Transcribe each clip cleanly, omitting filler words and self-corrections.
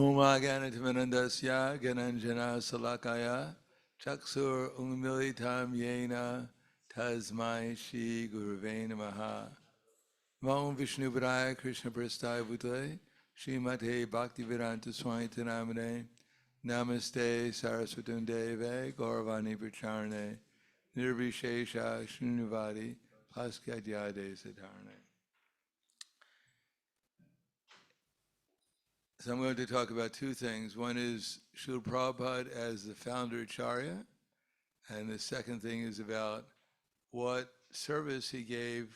Omaganatamandasya Gananjana Salakaya Chaksur Unmilitam Yena Tasmai Shri Guruve Namaha. Om Vishnu Padaya Krishna Prasthaya Bhutale Srimate Bhaktivedanta Swami Namane Namaste Saraswatam Deve Gauravani Pracharne Nirvishesha Srinivadi Paskadyade Satarne. So I'm going to talk about two things. One is Srila Prabhupada as the founder Acharya, and the second thing is about what service he gave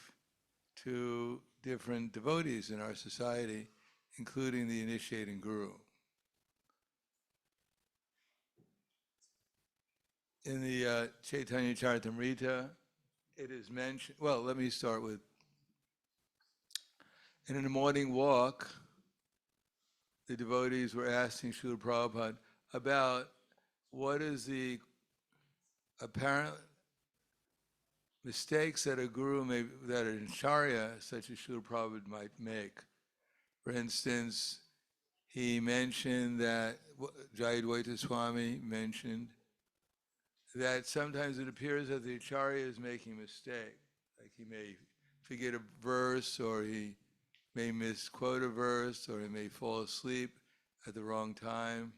to different devotees in our society, including the initiating guru. In the Chaitanya Charitamrita, it is mentioned, well, let me start with, in the morning walk, the devotees were asking Srila Prabhupada about what is the apparent mistakes that a guru may, that an acharya such as Srila Prabhupada might make. For instance, he mentioned that, Jayadvaita Swami mentioned that sometimes it appears that the acharya is making a mistake. Like he may forget a verse, or he may misquote a verse, or he may fall asleep at the wrong time.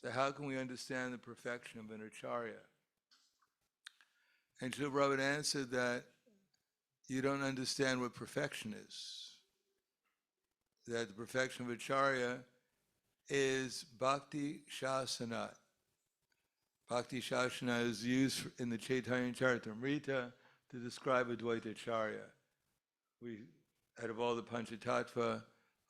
So how can we understand the perfection of an acharya? And Srila Prabhupada answered that you don't understand what perfection is. That the perfection of acharya is bhakti shasanat. Bhakti shasana is used in the Chaitanya Charitamrita to describe Advaita Acharya. Out of all the Panchatattva,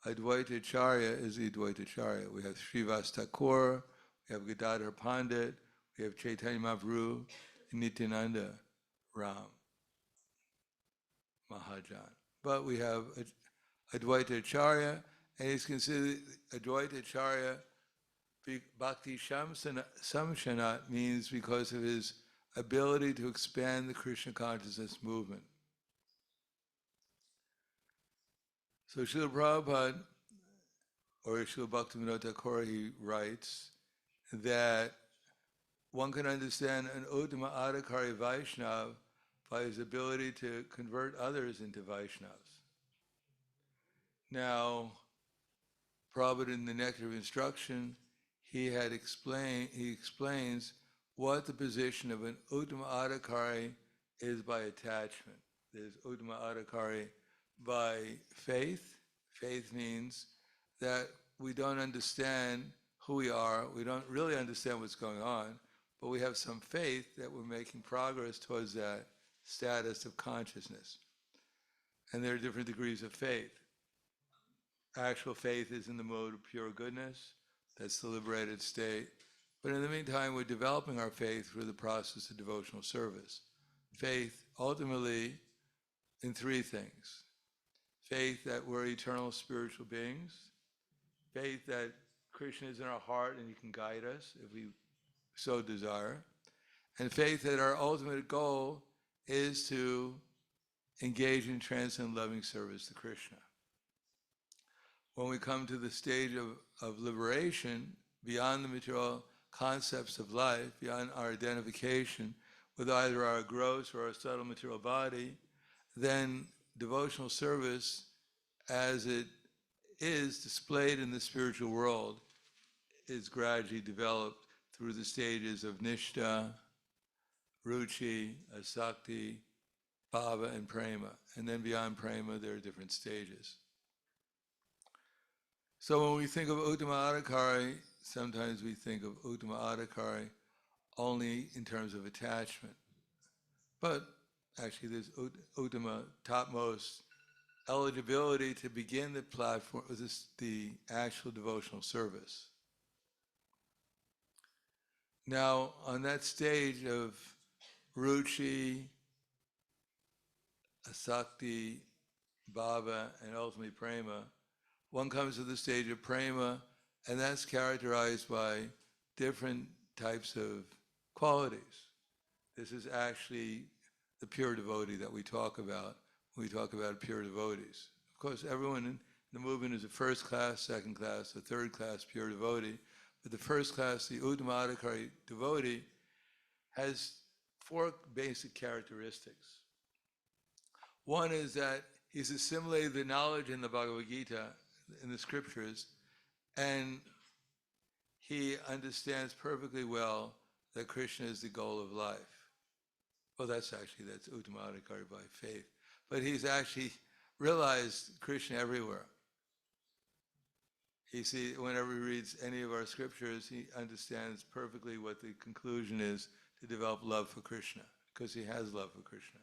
Advaita Acharya is the Advaita Acharya. We have Srivas Thakur, we have Gadadhar Pandit, we have Chaitanya Mahaprabhu, and Nityananda Ram Mahajan. But we have Advaita Acharya, and he's considered Advaita Acharya. Bhakti Samshanat means because of his ability to expand the Krishna consciousness movement. So Srila Prabhupada, or Srila Bhaktivinoda Thakur, he writes that one can understand an Uttama Adhikari Vaishnav by his ability to convert others into Vaishnavas. Now, Prabhupada in the Nectar of Instruction, he explains what the position of an Uttama Adhikari is by attachment. There's Uttama Adhikari by faith. Faith means that we don't understand who we are, we don't really understand what's going on, but we have some faith that we're making progress towards that status of consciousness. And there are different degrees of faith. Actual faith is in the mode of pure goodness, that's the liberated state. But in the meantime, we're developing our faith through the process of devotional service. Faith, ultimately, in three things. Faith that we're eternal spiritual beings. Faith that Krishna is in our heart and he can guide us if we so desire. And faith that our ultimate goal is to engage in transcendent loving service to Krishna. When we come to the stage of liberation, beyond the material concepts of life, beyond our identification with either our gross or our subtle material body, then devotional service, as it is displayed in the spiritual world, is gradually developed through the stages of Nishta, Ruchi, Asakti, Bhava, and Prema. And then beyond Prema, there are different stages. So when we think of Uttama Adhikari, sometimes we think of Uttama Adhikari only in terms of attachment. But actually there's Uttama, topmost eligibility to begin the platform, the actual devotional service. Now, on that stage of Ruchi, Asakti, Bhava, and ultimately Prema, one comes to the stage of Prema, and that's characterized by different types of qualities. This is actually the pure devotee that we talk about when we talk about pure devotees. Of course, everyone The movement is a first class, second class, a third class pure devotee. But the first class, the Uttama devotee, has four basic characteristics. One is that he's assimilated the knowledge in the Bhagavad Gita, in the scriptures, and he understands perfectly well that Krishna is the goal of life. Well, that's Uttama by faith. But he's actually realized Krishna everywhere. You see, whenever he reads any of our scriptures, he understands perfectly what the conclusion is to develop love for Krishna, because he has love for Krishna.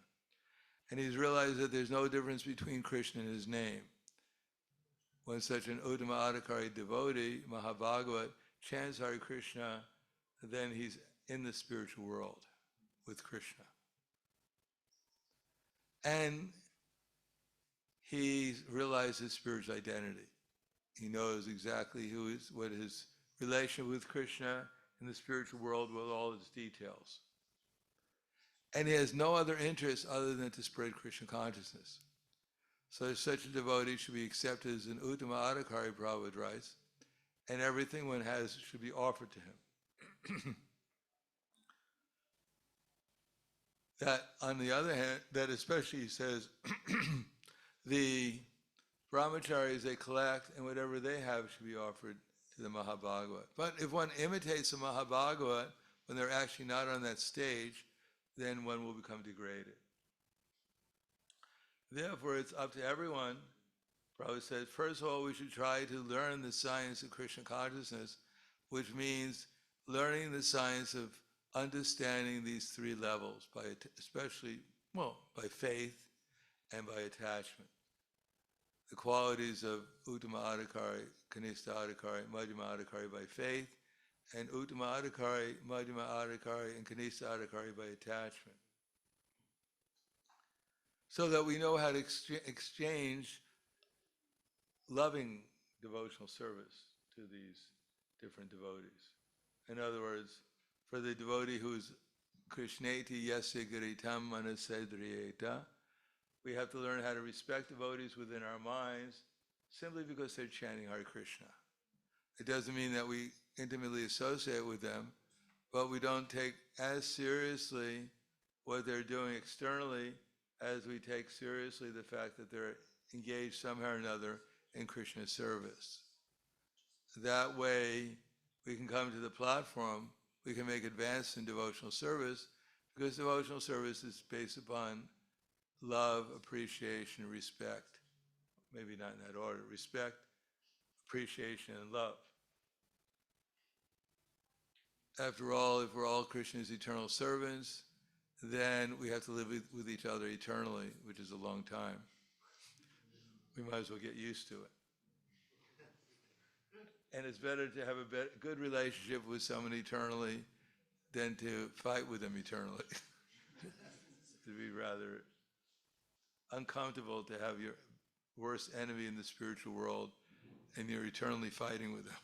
And he's realized that there's no difference between Krishna and his name. When such an Uttama Adhikari devotee, Mahabhagavat, chants Hare Krishna, then he's in the spiritual world with Krishna. And he realized his spiritual identity. He knows exactly what his relation with Krishna in the spiritual world with all its details. And he has no other interest other than to spread Krishna consciousness. So such a devotee should be accepted as an Uttama Adhikari, Prabhupada writes, and everything one has should be offered to him. That, on the other hand, that especially he says, the brahmacharis, they collect, and whatever they have should be offered to the Mahabhagavat. But if one imitates the Mahabhagavat when they're actually not on that stage, then one will become degraded. Therefore, it's up to everyone. Prabhupada said, first of all, we should try to learn the science of Krishna consciousness, which means learning the science of understanding these three levels, by faith and by attachment. The qualities of Uttama Adhikari, Kanistha Adhikari, Madhyama Adhikari by faith, and Uttama Adhikari, Madhyama Adhikari, and Kanistha Adhikari by attachment. So that we know how to exchange loving devotional service to these different devotees. In other words, for the devotee who's Krishneti Yasya Giritam Manasedriyeta, we have to learn how to respect devotees within our minds simply because they're chanting Hare Krishna. It doesn't mean that we intimately associate with them, but we don't take as seriously what they're doing externally as we take seriously the fact that they're engaged somehow or another in Krishna's service. That way, we can come to the platform, we can make advances in devotional service, because devotional service is based upon love, appreciation, respect. Maybe not in that order. Respect, appreciation, and love. After all, if we're all Krishna's eternal servants, then we have to live with each other eternally, which is a long time. We might as well get used to it. And it's better to have a good relationship with someone eternally than to fight with them eternally. It'd be rather uncomfortable to have your worst enemy in the spiritual world and you're eternally fighting with them.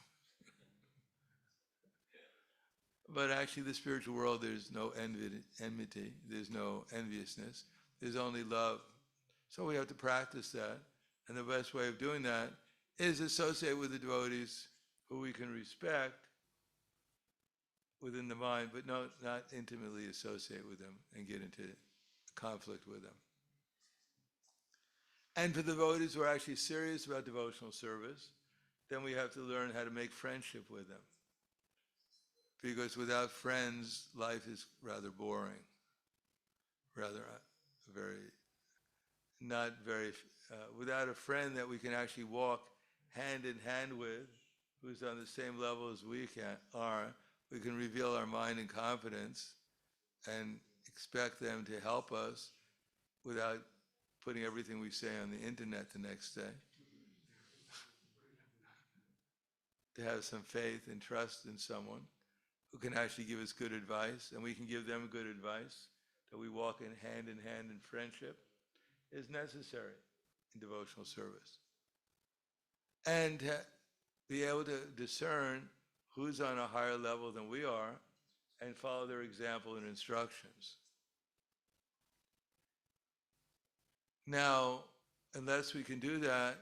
But actually the spiritual world, there's no enmity, there's no enviousness, there's only love. So we have to practice that. And the best way of doing that is associate with the devotees who we can respect within the mind, but not intimately associate with them and get into conflict with them. And for the devotees who are actually serious about devotional service, then we have to learn how to make friendship with them. Because without friends, life is rather boring. Without a friend that we can actually walk hand in hand with, who's on the same level as we are, we can reveal our mind in confidence and expect them to help us without putting everything we say on the internet the next day. To have some faith and trust in someone who can actually give us good advice, and we can give them good advice, that we walk in hand in friendship, is necessary in devotional service. And to be able to discern who's on a higher level than we are and follow their example and instructions. Now, unless we can do that,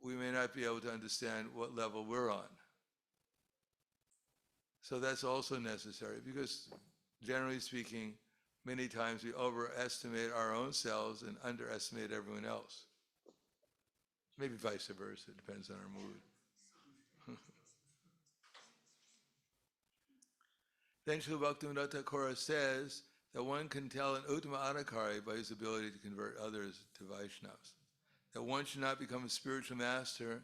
we may not be able to understand what level we're on. So that's also necessary, because generally speaking, many times we overestimate our own selves and underestimate everyone else. Maybe vice versa, it depends on our mood. Then Srila Bhaktivinoda Thakur says that one can tell an Uttama Adhikari by his ability to convert others to Vaishnavas. That one should not become a spiritual master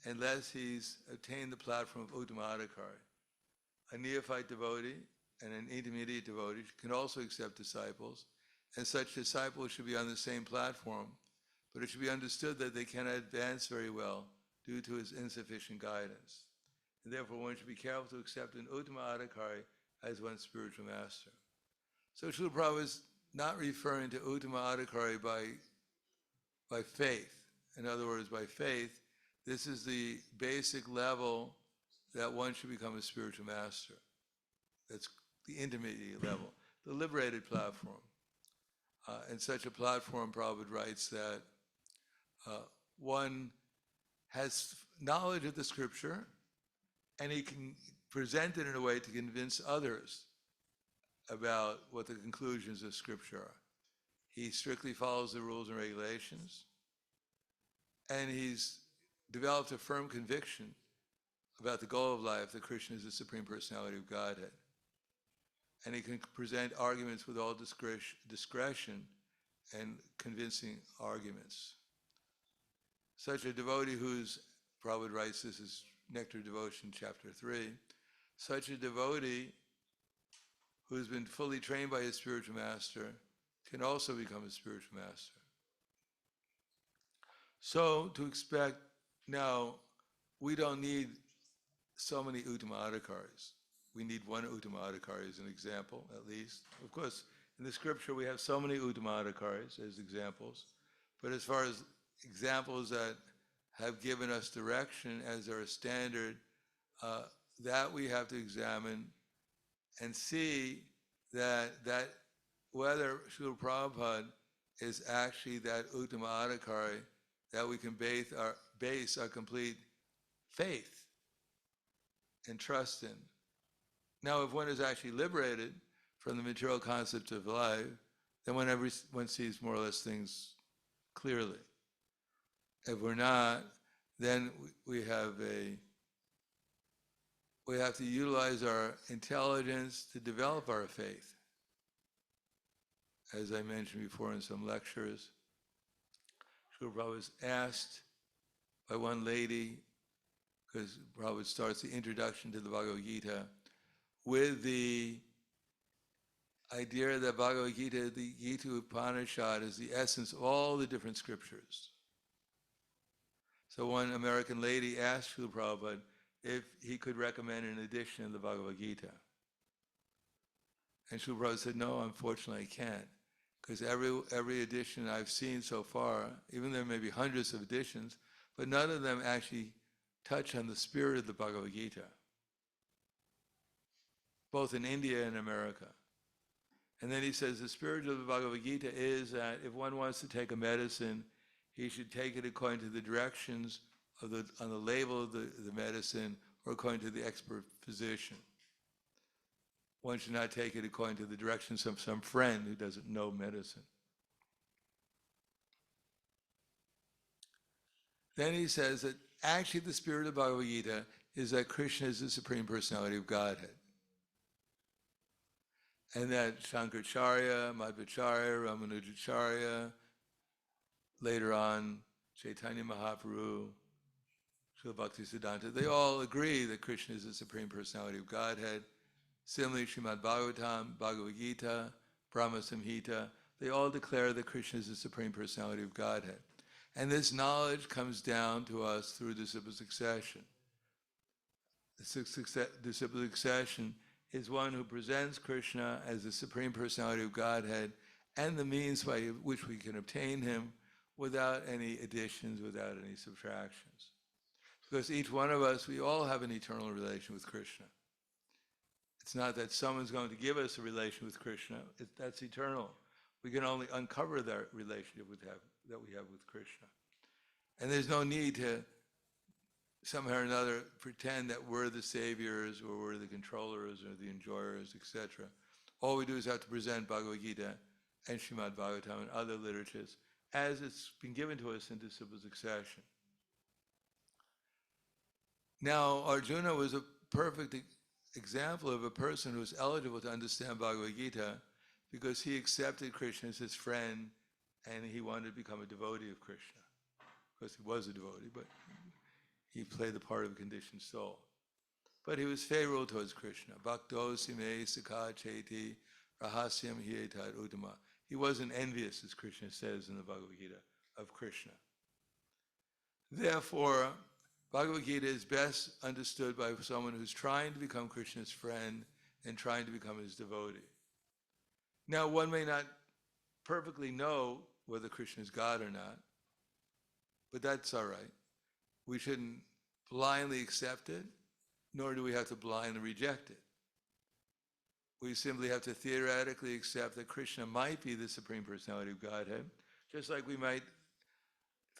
unless he's attained the platform of Uttama Adhikari. A neophyte devotee and an intermediate devotee can also accept disciples, and such disciples should be on the same platform, but it should be understood that they cannot advance very well due to his insufficient guidance. And therefore one should be careful to accept an Uttama Adhikari as one's spiritual master. So Srila Prabhupada is not referring to Uttama Adhikari by faith. In other words, by faith, this is the basic level that one should become a spiritual master. That's the intermediate level, the liberated platform. And such a platform, Prabhupada writes that one has knowledge of the scripture and he can present it in a way to convince others about what the conclusions of scripture are. He strictly follows the rules and regulations, and he's developed a firm conviction about the goal of life, that Krishna is the Supreme Personality of Godhead. And he can present arguments with all discretion and convincing arguments. Such a devotee who's, Prabhupada writes, this is Nectar Devotion, chapter 3, such a devotee who's been fully trained by his spiritual master can also become a spiritual master. So to expect, now, we don't need so many Uttama Adhikaris. We need one Uttama Adhikari as an example, at least. Of course, in the scripture we have so many Uttama Adhikaris as examples, but as far as examples that have given us direction as our standard, that we have to examine and see that whether Srila Prabhupada is actually that Uttama Adhikari that we can base our complete faith and trust in. Now, if one is actually liberated from the material concept of life, then one sees more or less things clearly. If we're not, then we have to utilize our intelligence to develop our faith. As I mentioned before in some lectures, Srila Prabhupada was asked by one lady, because Prabhupada starts the introduction to the Bhagavad Gita with the idea that Bhagavad Gita, the Gita Upanishad, is the essence of all the different scriptures. So one American lady asked Srila Prabhupada if he could recommend an edition of the Bhagavad Gita. And Srila Prabhupada said, no, unfortunately I can't, because every edition I've seen so far, even there may be hundreds of editions, but none of them actually touch on the spirit of the Bhagavad Gita, both in India and America. And then he says the spirit of the Bhagavad Gita is that if one wants to take a medicine, he should take it according to the directions on the label of the medicine, or according to the expert physician. One should not take it according to the directions of some friend who doesn't know medicine. Then he says that actually the spirit of Bhagavad Gita is that Krishna is the Supreme Personality of Godhead. And that Shankaracharya, Madhvacharya, Ramanujacharya, later on Chaitanya Mahaprabhu, Srila Bhaktisiddhanta, they all agree that Krishna is the Supreme Personality of Godhead. Similarly, Srimad Bhagavatam, Bhagavad Gita, Brahma Samhita, they all declare that Krishna is the Supreme Personality of Godhead. And this knowledge comes down to us through disciple succession. The disciple succession is one who presents Krishna as the Supreme Personality of Godhead and the means by which we can obtain him without any additions, without any subtractions. Because each one of us, we all have an eternal relation with Krishna. It's not that someone's going to give us a relation with Krishna. That's eternal. We can only uncover that relationship that we have with Krishna. And there's no need to somehow or another pretend that we're the saviors or we're the controllers or the enjoyers, etc. All we do is have to present Bhagavad Gita and Srimad Bhagavatam and other literatures as it's been given to us in disciple succession. Now, Arjuna was a perfect example of a person who was eligible to understand Bhagavad Gita because he accepted Krishna as his friend and he wanted to become a devotee of Krishna. Of course, he was a devotee, but he played the part of a conditioned soul. But he was favorable towards Krishna. Bhaktosi me sakha cheti rahasyam hietad uttama. He wasn't envious, as Krishna says in the Bhagavad Gita, of Krishna. Therefore, Bhagavad Gita is best understood by someone who's trying to become Krishna's friend and trying to become his devotee. Now, one may not perfectly know whether Krishna is God or not, but that's all right. We shouldn't blindly accept it, nor do we have to blindly reject it. We simply have to theoretically accept that Krishna might be the Supreme Personality of Godhead, just like we might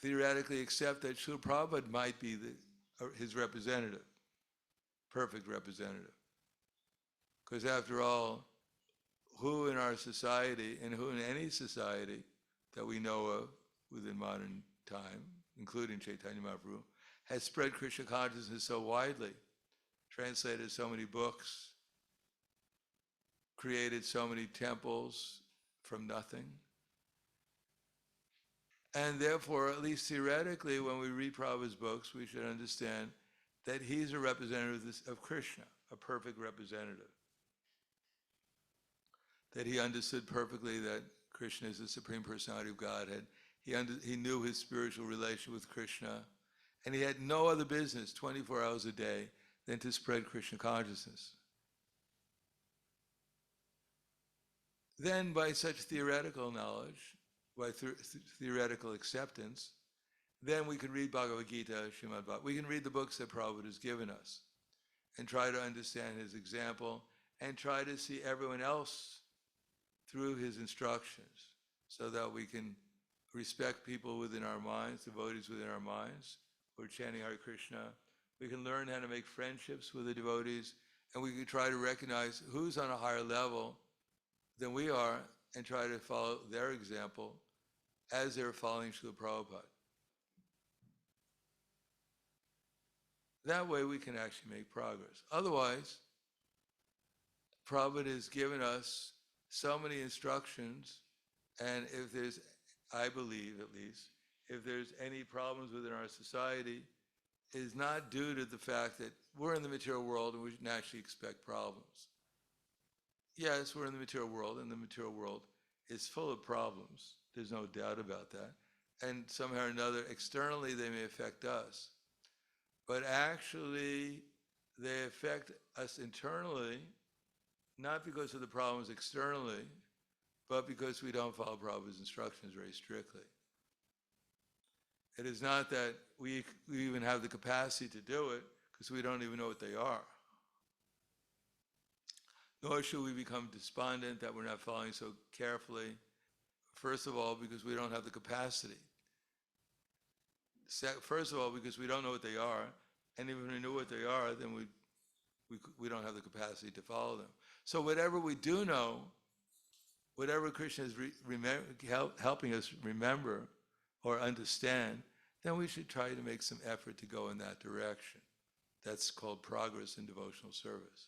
theoretically accept that Srila Prabhupada might be his representative, perfect representative. Because after all, who in our society, and who in any society that we know of within modern time, including Chaitanya Mahaprabhu, has spread Krishna consciousness so widely, translated so many books, created so many temples from nothing. And therefore, at least theoretically, when we read Prabhupada's books, we should understand that he's a representative of Krishna, a perfect representative. That he understood perfectly that Krishna is the Supreme Personality of Godhead. He knew his spiritual relation with Krishna, and he had no other business 24 hours a day than to spread Krishna consciousness. Then by such theoretical knowledge, by theoretical acceptance, then we can read Bhagavad Gita, Srimad Bhagavatam. We can read the books that Prabhupada has given us and try to understand his example and try to see everyone else through his instructions so that we can respect people within our minds, devotees within our minds who are chanting Hare Krishna. We can learn how to make friendships with the devotees, and we can try to recognize who's on a higher level than we are and try to follow their example as they're following Srila Prabhupada. That way we can actually make progress. Otherwise, Prabhupada has given us so many instructions, and if there's, I believe at least, if there's any problems within our society, it is not due to the fact that we're in the material world and we naturally expect problems. Yes, we're in the material world, and the material world is full of problems. There's no doubt about that. And somehow or another, externally, they may affect us. But actually, they affect us internally, not because of the problems externally, but because we don't follow Prabhupada's instructions very strictly. It is not that we even have the capacity to do it, because we don't even know what they are. Nor should we become despondent that we're not following so carefully. First of all, because we don't have the capacity. First of all, because we don't know what they are, and even if we knew what they are, then we don't have the capacity to follow them. So whatever we do know, whatever Krishna is helping us remember or understand, then we should try to make some effort to go in that direction. That's called progress in devotional service.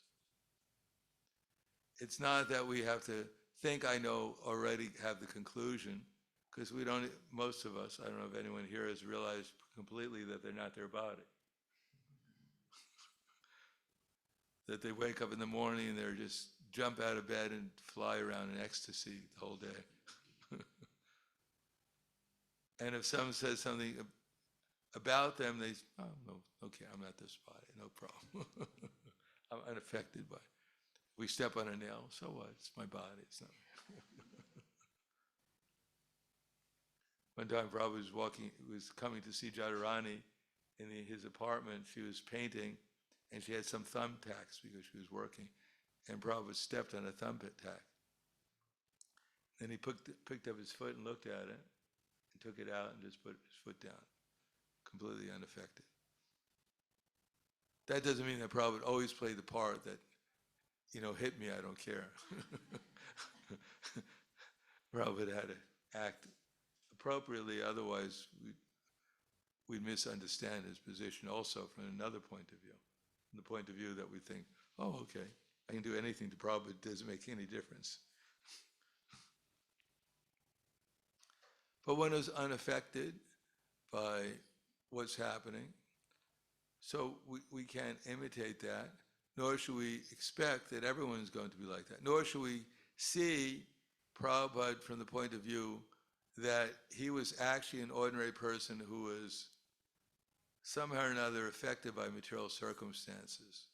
It's not that we have to think I know already, have the conclusion, because we don't, most of us, I don't know if anyone here has realized completely that they're not their body. That they wake up in the morning and they're just jump out of bed and fly around in ecstasy the whole day. And if someone says something about them, they say, oh, no, okay, I'm not this body, no problem. I'm unaffected by it. We step on a nail, so what? It's my body, it's not me. One time Prabhupada was coming to see Jadharani in his apartment. She was painting, and she had some thumbtacks because she was working, and Prabhupada stepped on a thumbtack. Then he picked up his foot and looked at it, and took it out and just put his foot down, completely unaffected. That doesn't mean that Prabhupada always played the part that, hit me, I don't care. Prabhupada had to act appropriately, otherwise we'd misunderstand his position also from another point of view. From the point of view that we think, oh, okay, I can do anything to Prabhupada, it doesn't make any difference. But one is unaffected by what's happening, so we can't imitate that, nor should we expect that everyone is going to be like that, nor should we see Prabhupada from the point of view that he was actually an ordinary person who was somehow or another affected by material circumstances.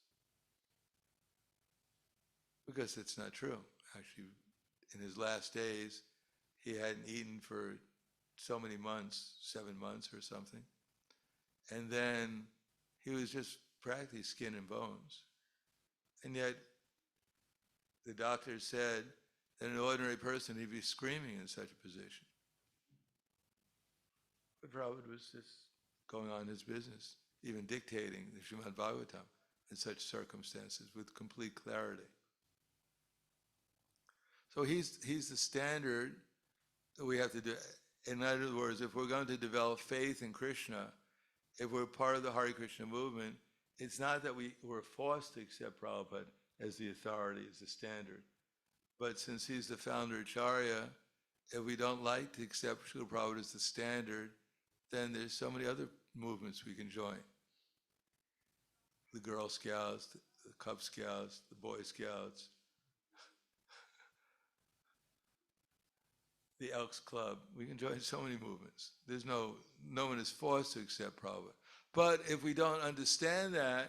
Because it's not true. Actually, in his last days, he hadn't eaten for so many months, 7 months or something. And then he was just practically skin and bones. And yet, the doctor said that an ordinary person, he'd be screaming in such a position. But Prabhupada was just going on his business, even dictating the Srimad Bhagavatam in such circumstances with complete clarity. So he's the standard that we have to do. In other words, if we're going to develop faith in Krishna, if we're part of the Hare Krishna movement, it's not that we're forced to accept Prabhupada as the authority, as the standard. But since he's the founder Acharya, if we don't like to accept Srila Prabhupada as the standard, then there's so many other movements we can join. The Girl Scouts, the Cub Scouts, the Boy Scouts, the Elks Club. We can join so many movements. No one is forced to accept Prabhupada. But if we don't understand that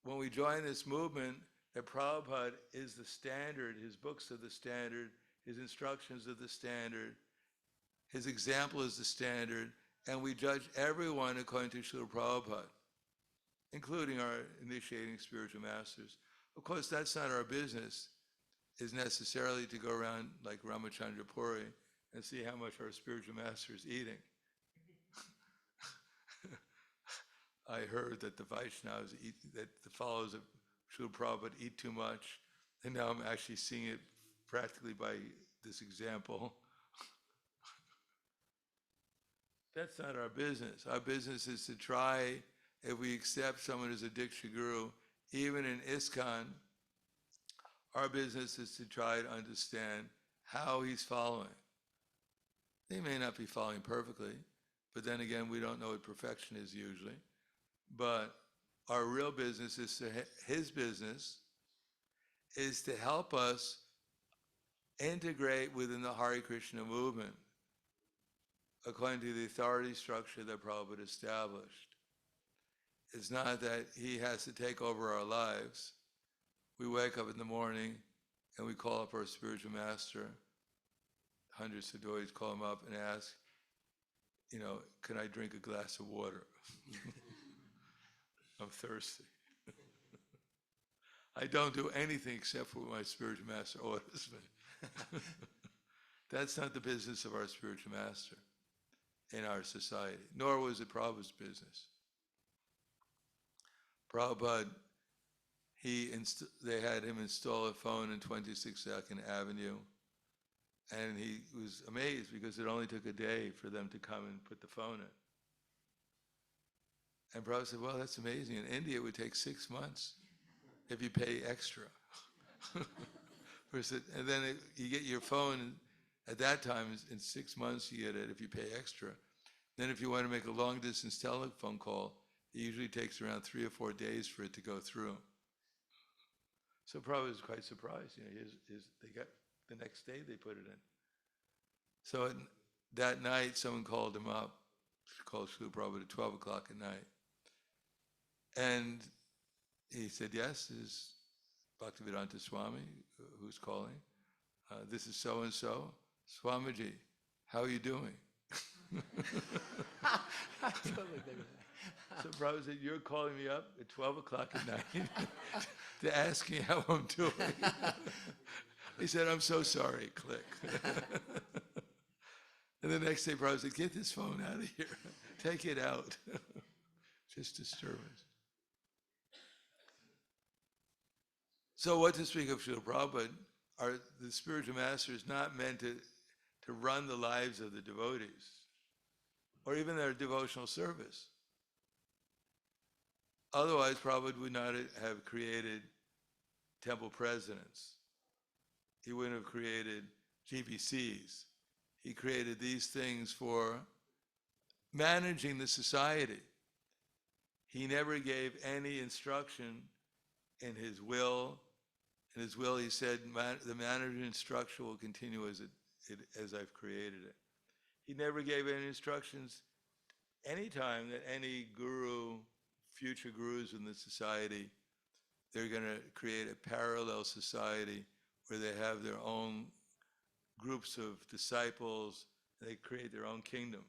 when we join this movement, that Prabhupada is the standard, his books are the standard, his instructions are the standard, his example is the standard, and we judge everyone according to Srila Prabhupada, including our initiating spiritual masters. Of course, that's not our business, is necessarily to go around like Ramachandra Puri and see how much our spiritual master is eating. I heard that the Vaishnavas eat, that the followers of Srila Prabhupada eat too much, and now I'm actually seeing it practically by this example. That's not our business. Our business is to try, if we accept someone as a Diksha Guru, even in ISKCON, our business is to try to understand how he's following. They may not be following perfectly, but then again, we don't know what perfection is usually. But our real business is his business is to help us integrate within the Hare Krishna movement according to the authority structure that Prabhupada established. It's not that he has to take over our lives. We wake up in the morning and we call up our spiritual master. Hundreds of devotees call him up and ask, can I drink a glass of water? I'm thirsty. I don't do anything except for what my spiritual master orders me. That's not the business of our spiritual master in our society, nor was it Prabhupada's business. Prabhupada, they had him install a phone in 26 2nd Avenue, and he was amazed because it only took a day for them to come and put the phone in. And Prabhupada said, well, that's amazing. In India, it would take 6 months if you pay extra. And then you get your phone, at that time, in 6 months you get it if you pay extra. Then if you want to make a long-distance telephone call, it usually takes around 3 or 4 days for it to go through. So Prabhupada was quite surprised. They got the next day they put it in. So that night, someone called him up, called Srila Prabhupada at 12 o'clock at night. And he said, yes, this is Bhaktivedanta Swami who's calling. This is so-and-so. Swamiji, how are you doing? So Prabhupada said, you're calling me up at 12 o'clock at night to ask me how I'm doing. He said, I'm so sorry, click. And the next day Prabhupada said, get this phone out of here. Take it out. Just disturbance. So what to speak of Srila Prabhupada, the spiritual master is not meant to run the lives of the devotees, or even their devotional service. Otherwise, Prabhupada would not have created temple presidents. He wouldn't have created GBCs. He created these things for managing the society. He never gave any instruction in his will. In his will, he said, the management structure will continue as I've created it. He never gave any instructions any time that any guru, future gurus in the society, they're going to create a parallel society where they have their own groups of disciples, and they create their own kingdom.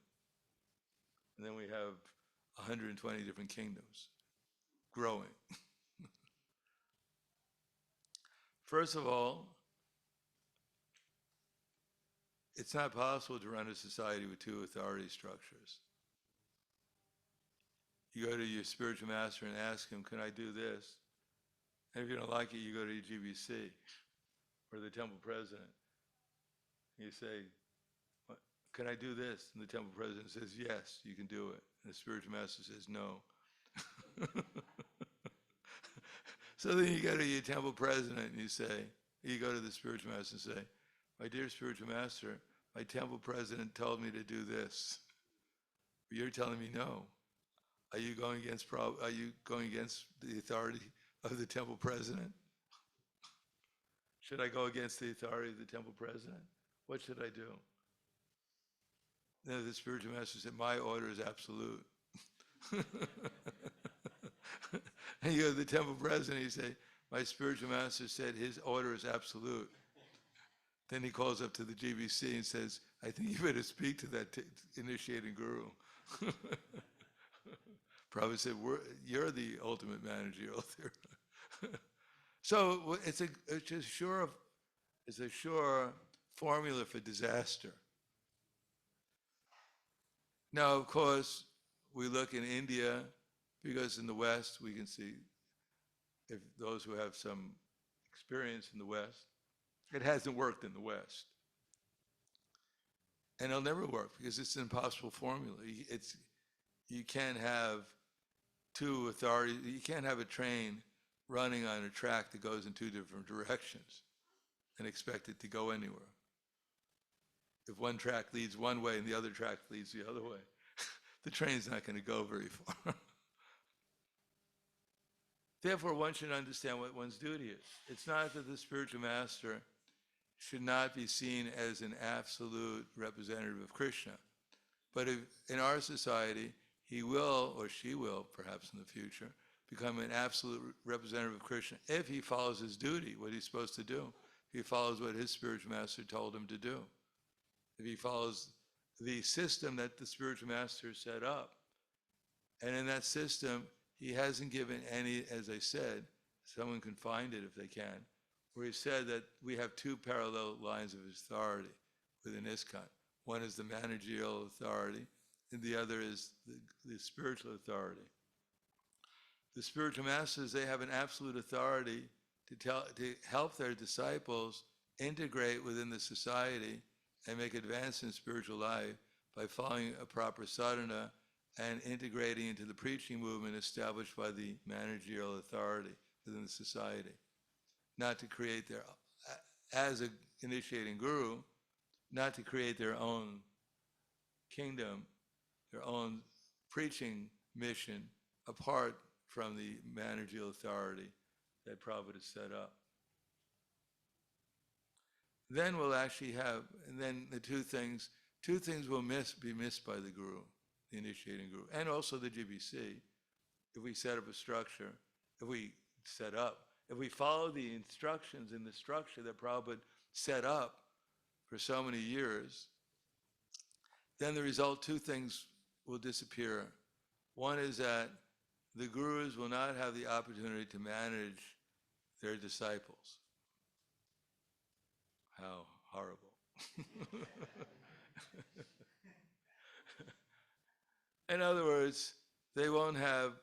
And then we have 120 different kingdoms growing. First of all, it's not possible to run a society with two authority structures. You go to your spiritual master and ask him, can I do this? And if you don't like it, you go to your GBC or the temple president. You say, can I do this? And the temple president says, yes, you can do it. And the spiritual master says, no. So then you go to your temple president and you go to the spiritual master and say, my dear spiritual master, my temple president told me to do this. But you're telling me no. Are you going against the authority of the temple president? Should I go against the authority of the temple president? What should I do? Then the spiritual master said, my order is absolute. And you go to the temple president, you say, my spiritual master said his order is absolute. Then he calls up to the GBC and says, I think you better speak to that initiating guru. Prabhupada said, you're the ultimate manager out there. So it's a sure formula for disaster. Now, of course, we look in India, because in the West, we can see, if those who have some experience in the West, it hasn't worked in the West. And it'll never work, because it's an impossible formula. You can't have two authorities, you can't have a train running on a track that goes in two different directions and expect it to go anywhere. If one track leads one way and the other track leads the other way, the train's not going to go very far. Therefore, one should understand what one's duty is. It's not that the spiritual master should not be seen as an absolute representative of Krishna. But if, in our society, he will, or she will, perhaps in the future, become an absolute representative of Krishna if he follows his duty, what he's supposed to do. If he follows what his spiritual master told him to do. If he follows the system that the spiritual master set up. And in that system, he hasn't given any, as I said, someone can find it if they can, where he said that we have two parallel lines of authority within ISKCON. One is the managerial authority, and the other is the spiritual authority. The spiritual masters, they have an absolute authority to help their disciples integrate within the society and make advance in spiritual life by following a proper sadhana and integrating into the preaching movement established by the managerial authority within the society. Not to create as an initiating guru, not to create their own kingdom, their own preaching mission apart from the managerial authority that Prabhupada has set up. Then we'll actually have, and then the two things will be missed by the guru, the initiating guru, and also the GBC. If we set up a structure, if we follow the instructions in the structure that Prabhupada set up for so many years, then the result, two things will disappear. One is that the gurus will not have the opportunity to manage their disciples. How horrible. In other words, they won't have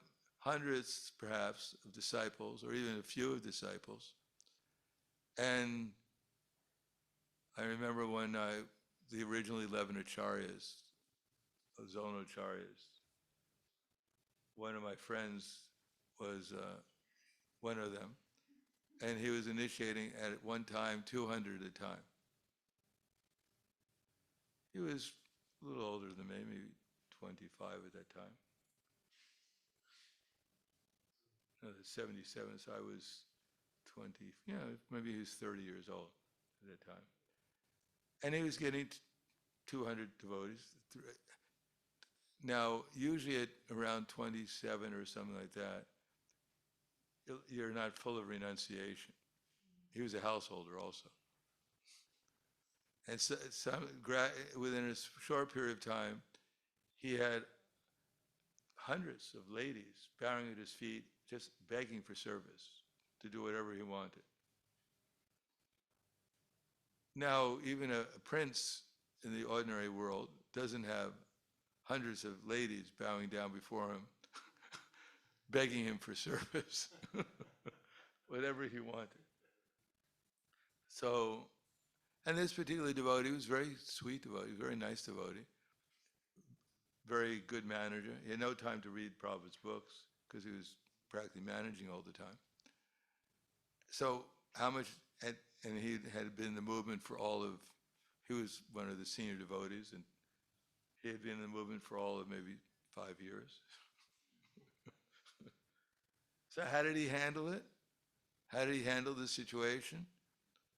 hundreds, perhaps, of disciples, or even a few of disciples. And I remember when the original 11 acharyas, zonacharyas, one of my friends was one of them, and he was initiating at one time 200 at a time. He was a little older than me, maybe 25 at that time. No, 77, so I was 20, maybe he was 30 years old at that time. And he was getting 200 devotees. Now, usually at around 27 or something like that, you're not full of renunciation. He was a householder also. And so, within a short period of time, he had hundreds of ladies bowing at his feet, just begging for service, to do whatever he wanted. Now, even a prince in the ordinary world doesn't have hundreds of ladies bowing down before him, begging him for service, whatever he wanted. So, and this particular devotee was very sweet devotee, very nice devotee, very good manager. He had no time to read Prabhupada's books because he was practically managing all the time. So how much, and he had been in the movement for he was one of the senior devotees, and he had been in the movement for all of maybe 5 years. So how did he handle it? How did he handle the situation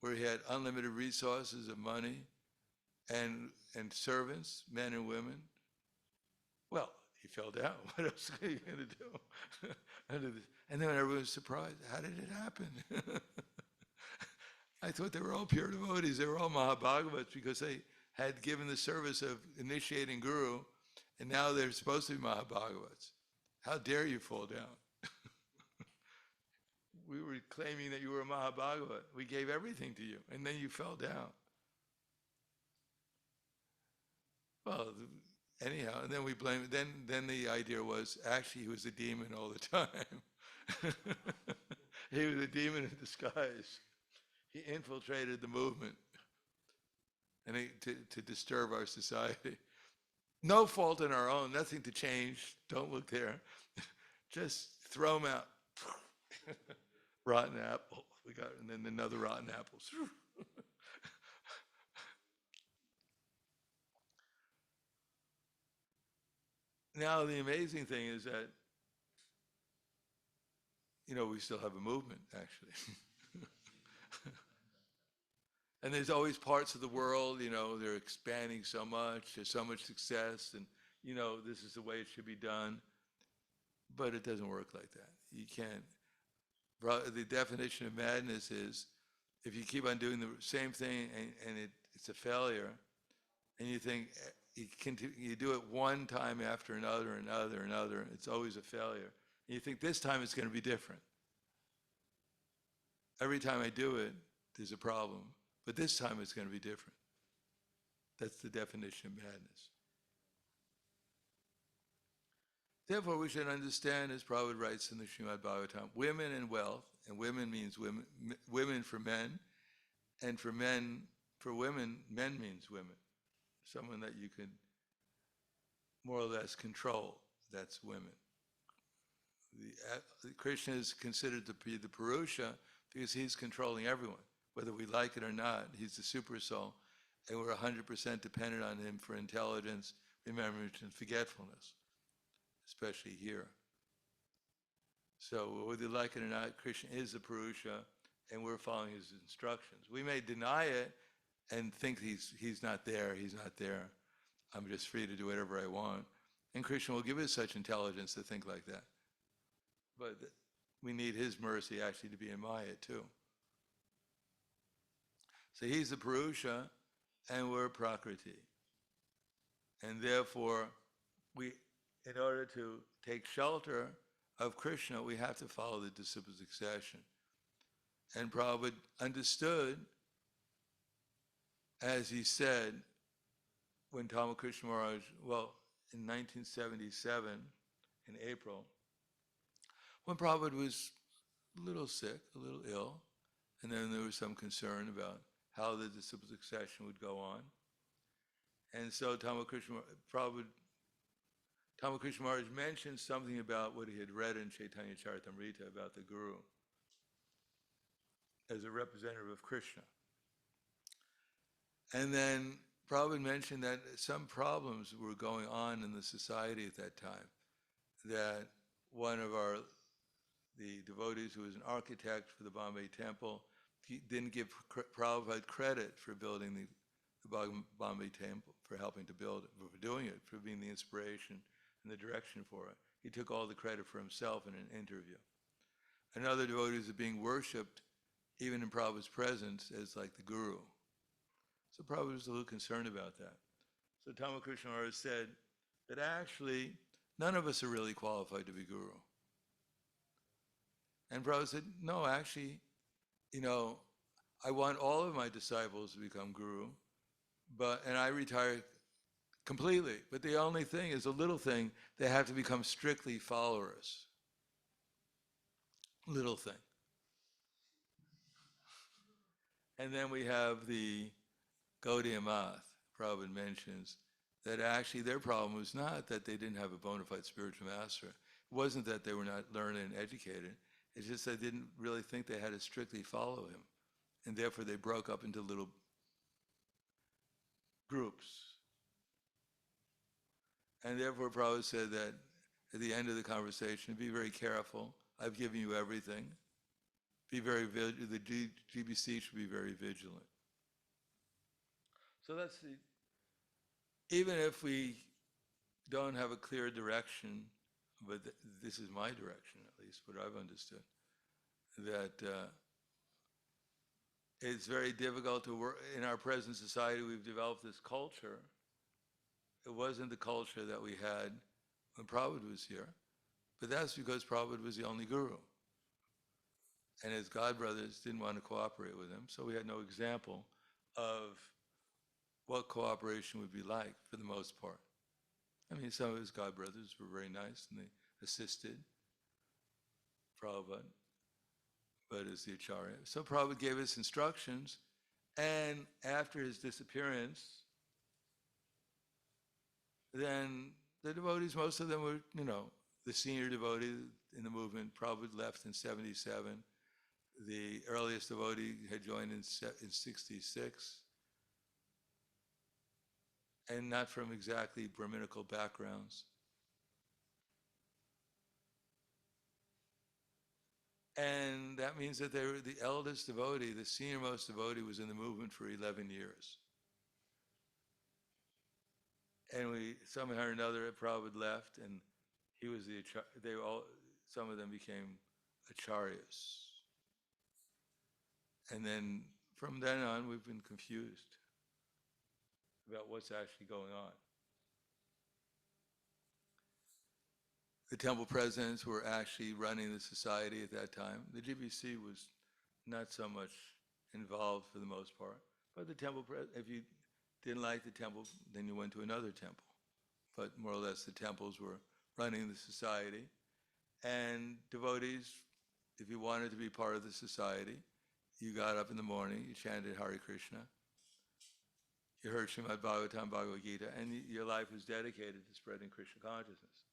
where he had unlimited resources of money and servants, men and women? Well, he fell down. What else are you going to do? And then everyone was surprised. How did it happen? I thought they were all pure devotees. They were all Mahabhagavats because they had given the service of initiating Guru, and now they're supposed to be Mahabhagavats. How dare you fall down? We were claiming that you were a Mahabhagavat. We gave everything to you, and then you fell down. Well, anyhow, and then we blamed. Then the idea was actually he was a demon all the time. He was a demon in disguise. He infiltrated the movement, and to disturb our society. No fault in our own. Nothing to change. Don't look there. Just throw him out. Rotten apple. We got, and then another rotten apple. Now the amazing thing is that, we still have a movement, actually. And there's always parts of the world, they're expanding so much, there's so much success, and, this is the way it should be done. But it doesn't work like that. You can't. The definition of madness is if you keep on doing the same thing and it's a failure, and you think you do it one time after another, it's always a failure. And you think this time it's going to be different. Every time I do it, there's a problem. But this time it's going to be different. That's the definition of madness. Therefore, we should understand, as Prabhupada writes in the Srimad Bhagavatam, women and wealth, and women means women for men, and for men, for women, men means women. Someone that you can more or less control, that's women. Krishna is considered to be the Purusha because he's controlling everyone. Whether we like it or not, he's the super soul, and we're 100% dependent on him for intelligence, remembrance, and forgetfulness. Especially here. So whether you like it or not, Krishna is the Purusha, and we're following his instructions. We may deny it and think he's not there, I'm just free to do whatever I want. And Krishna will give us such intelligence to think like that. But we need his mercy actually to be in Maya too. So he's the Purusha, and we're Prakriti. And therefore, in order to take shelter of Krishna, we have to follow the disciple succession. And Prabhupada understood, as he said, when Tamakrishna Maharaj, in 1977, in April, when Prabhupada was a little sick, a little ill, And then there was some concern about how the succession would go on. And so Tamakrishna Maharaj mentioned something about what he had read in Chaitanya Charitamrita about the Guru as a representative of Krishna. And then Prabhupada mentioned that some problems were going on in the society at that time, that one of the devotees who was an architect for the Bombay temple, he didn't give Prabhupada credit for building the Bombay temple, for helping to build it, for doing it, for being the inspiration and the direction for it. He took all the credit for himself in an interview. Another devotee was being worshipped, even in Prabhupada's presence, as like the Guru. So Prabhupada was a little concerned about that. So Tamakrishna Maharaj said that actually none of us are really qualified to be Guru. And Prabhupada said, no, actually, I want all of my disciples to become Guru, and I retire completely. But the only thing is a little thing, they have to become strictly followers. Little thing. And then we have the Gaudiya Math. Prabhupada mentions that actually their problem was not that they didn't have a bona fide spiritual master. It wasn't that they were not learned and educated. It's just they didn't really think they had to strictly follow him. And therefore they broke up into little groups. And therefore Prabhupada said that at the end of the conversation, be very careful. I've given you everything. Be very vigilant. The GBC should be very vigilant. So that's even if we don't have a clear direction, but this is my direction, at least what I've understood, that it's very difficult to work. In our present society, we've developed this culture. It wasn't the culture that we had when Prabhupada was here, but that's because Prabhupada was the only Guru. And his godbrothers didn't want to cooperate with him, so we had no example of what cooperation would be like for the most part. I mean, some of his godbrothers were very nice and they assisted Prabhupada, but as the Acharya. So Prabhupada gave us instructions, and after his disappearance, then the devotees, most of them were, the senior devotee in the movement. Prabhupada left in 77. The earliest devotee had joined in 66. And not from exactly Brahminical backgrounds. And that means that they were the eldest devotee, the senior-most devotee was in the movement for 11 years. And somehow or another, Prabhupada left, and he was some of them became acharyas. And then from then on, we've been confused about what's actually going on. The temple presidents were actually running the society at that time. The GBC was not so much involved for the most part. But the temple, if you didn't like the temple, then you went to another temple. But more or less the temples were running the society. And devotees, if you wanted to be part of the society, you got up in the morning, you chanted Hare Krishna, you heard Srimad Bhagavatam, Bhagavad Gita, and your life was dedicated to spreading Krishna consciousness.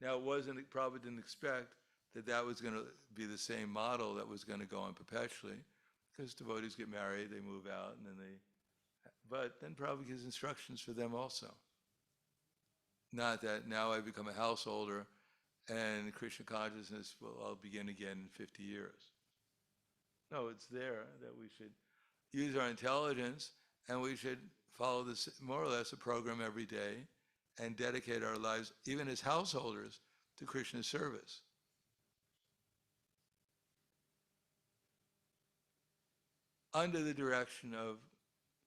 Now, Prabhupada didn't expect that was going to be the same model that was going to go on perpetually, because devotees get married, they move out, and but then Prabhupada gives instructions for them also. Not that now I become a householder and Krishna consciousness I'll begin again in 50 years. No, it's there that we should use our intelligence and we should follow this more or less a program every day and dedicate our lives, even as householders, to Krishna's service. Under the direction of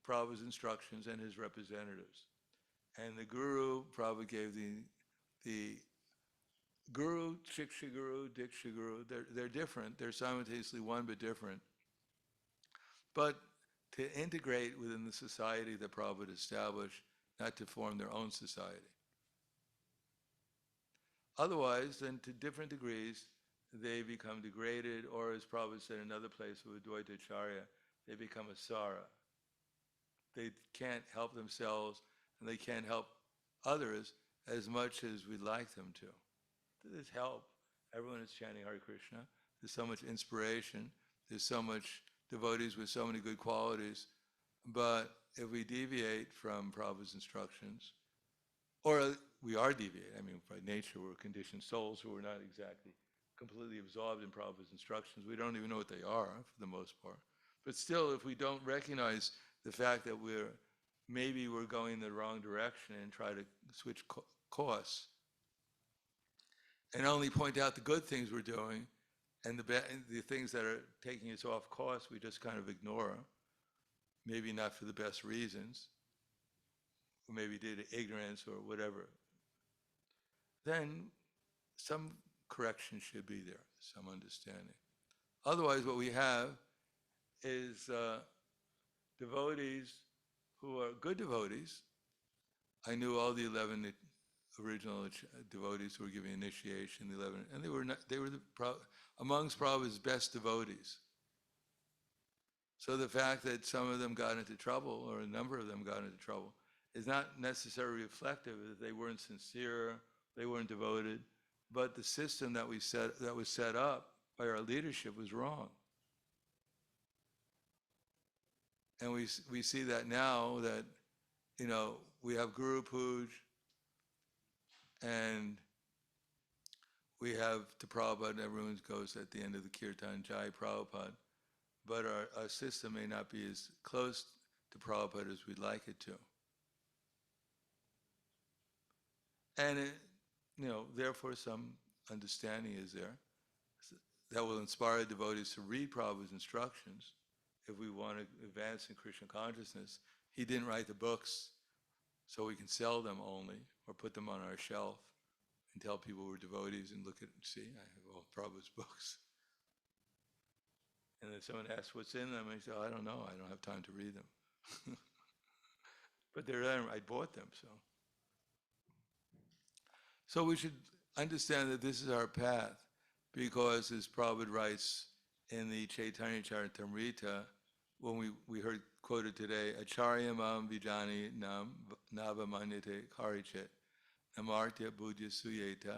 Prabhupada's instructions and his representatives. And the Guru, Prabhupada gave the Guru, Shiksha Guru, Diksha Guru, they're different. They're simultaneously one but different. But to integrate within the society that Prabhupada established, not to form their own society. Otherwise, then to different degrees, they become degraded, or as Prabhupada said in another place with Advaita Acharya, they become asara. They can't help themselves, and they can't help others as much as we'd like them to. There's help. Everyone is chanting Hare Krishna. There's so much inspiration. There's so much devotees with so many good qualities. But if we deviate from Prabhupada's instructions, or we are deviating, I mean, by nature we're conditioned souls who are not exactly completely absorbed in Prabhupada's instructions. We don't even know what they are for the most part. But still, if we don't recognize the fact that maybe we're going in the wrong direction and try to switch course, and only point out the good things we're doing, and the things that are taking us off course, we just kind of ignore, maybe not for the best reasons, or maybe due to ignorance or whatever, then some correction should be there, some understanding. Otherwise, what we have is devotees who are good devotees. I knew all the 11 original devotees who were giving initiation, the 11, and they were amongst Prabhupada's best devotees. So the fact that some of them got into trouble, or a number of them got into trouble, is not necessarily reflective that they weren't sincere, they weren't devoted, but the system that was set up by our leadership was wrong. And we see that now that, we have Guru Puja, and we have to Prabhupada, and everyone goes at the end of the kirtan, Jai Prabhupada, but our system may not be as close to Prabhupada as we'd like it to. And therefore some understanding is there that will inspire devotees to read Prabhupada's instructions if we want to advance in Krishna consciousness. He didn't write the books so we can sell them only, or put them on our shelf and tell people we're devotees and look at it and see, I have all Prabhupada's books. And then someone asks what's in them, and I say, I don't know, I don't have time to read them. But they're there, I bought them, so. So we should understand that this is our path, because as Prabhupada writes in the Chaitanya Charitamrita, when we heard quoted today, Acharya mam vijani nam navamanyate karichet namartya buddhya suyeta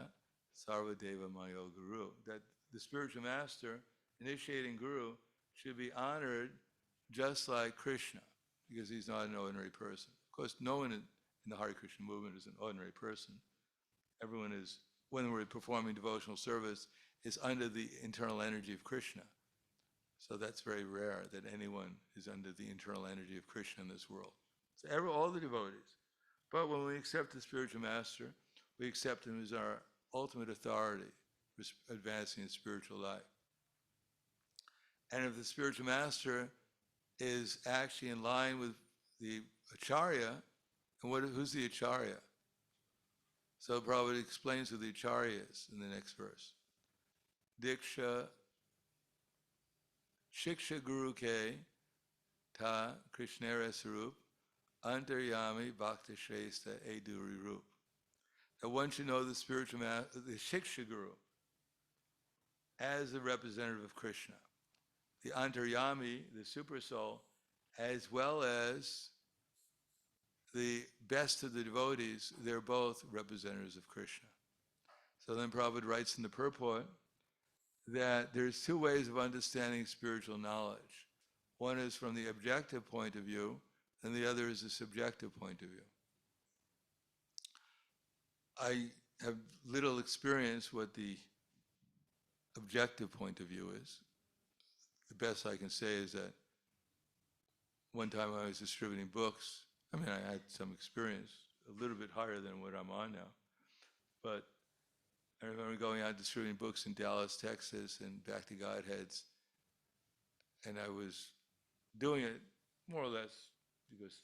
sarvadeva mayo guru. That the spiritual master, initiating guru, should be honored just like Krishna, because he's not an ordinary person. Of course, no one in the Hare Krishna movement is an ordinary person. Everyone is, when we're performing devotional service, is under the internal energy of Krishna. So that's very rare that anyone is under the internal energy of Krishna in this world. So all the devotees. But when we accept the spiritual master, we accept him as our ultimate authority for advancing in spiritual life. And if the spiritual master is actually in line with the Acharya, and who's the Acharya? So Prabhupada explains who the Acharya is in the next verse. Diksha Shiksha Guru Ke Ta Krishnera Sarup Antaryami Bhakta Shrestha Eduri Rup. That one should know the spiritual master, the Shiksha Guru, as the representative of Krishna. The Antaryami, the super soul, as well as the best of the devotees, they're both representatives of Krishna. So then Prabhupada writes in the purport that there's two ways of understanding spiritual knowledge. One is from the objective point of view, and the other is the subjective point of view. I have little experience what the objective point of view is. The best I can say is that one time I was distributing books. I mean, I had some experience, a little bit higher than what I'm on now. But I remember going out distributing books in Dallas, Texas, and Back to Godheads. And I was doing it more or less because,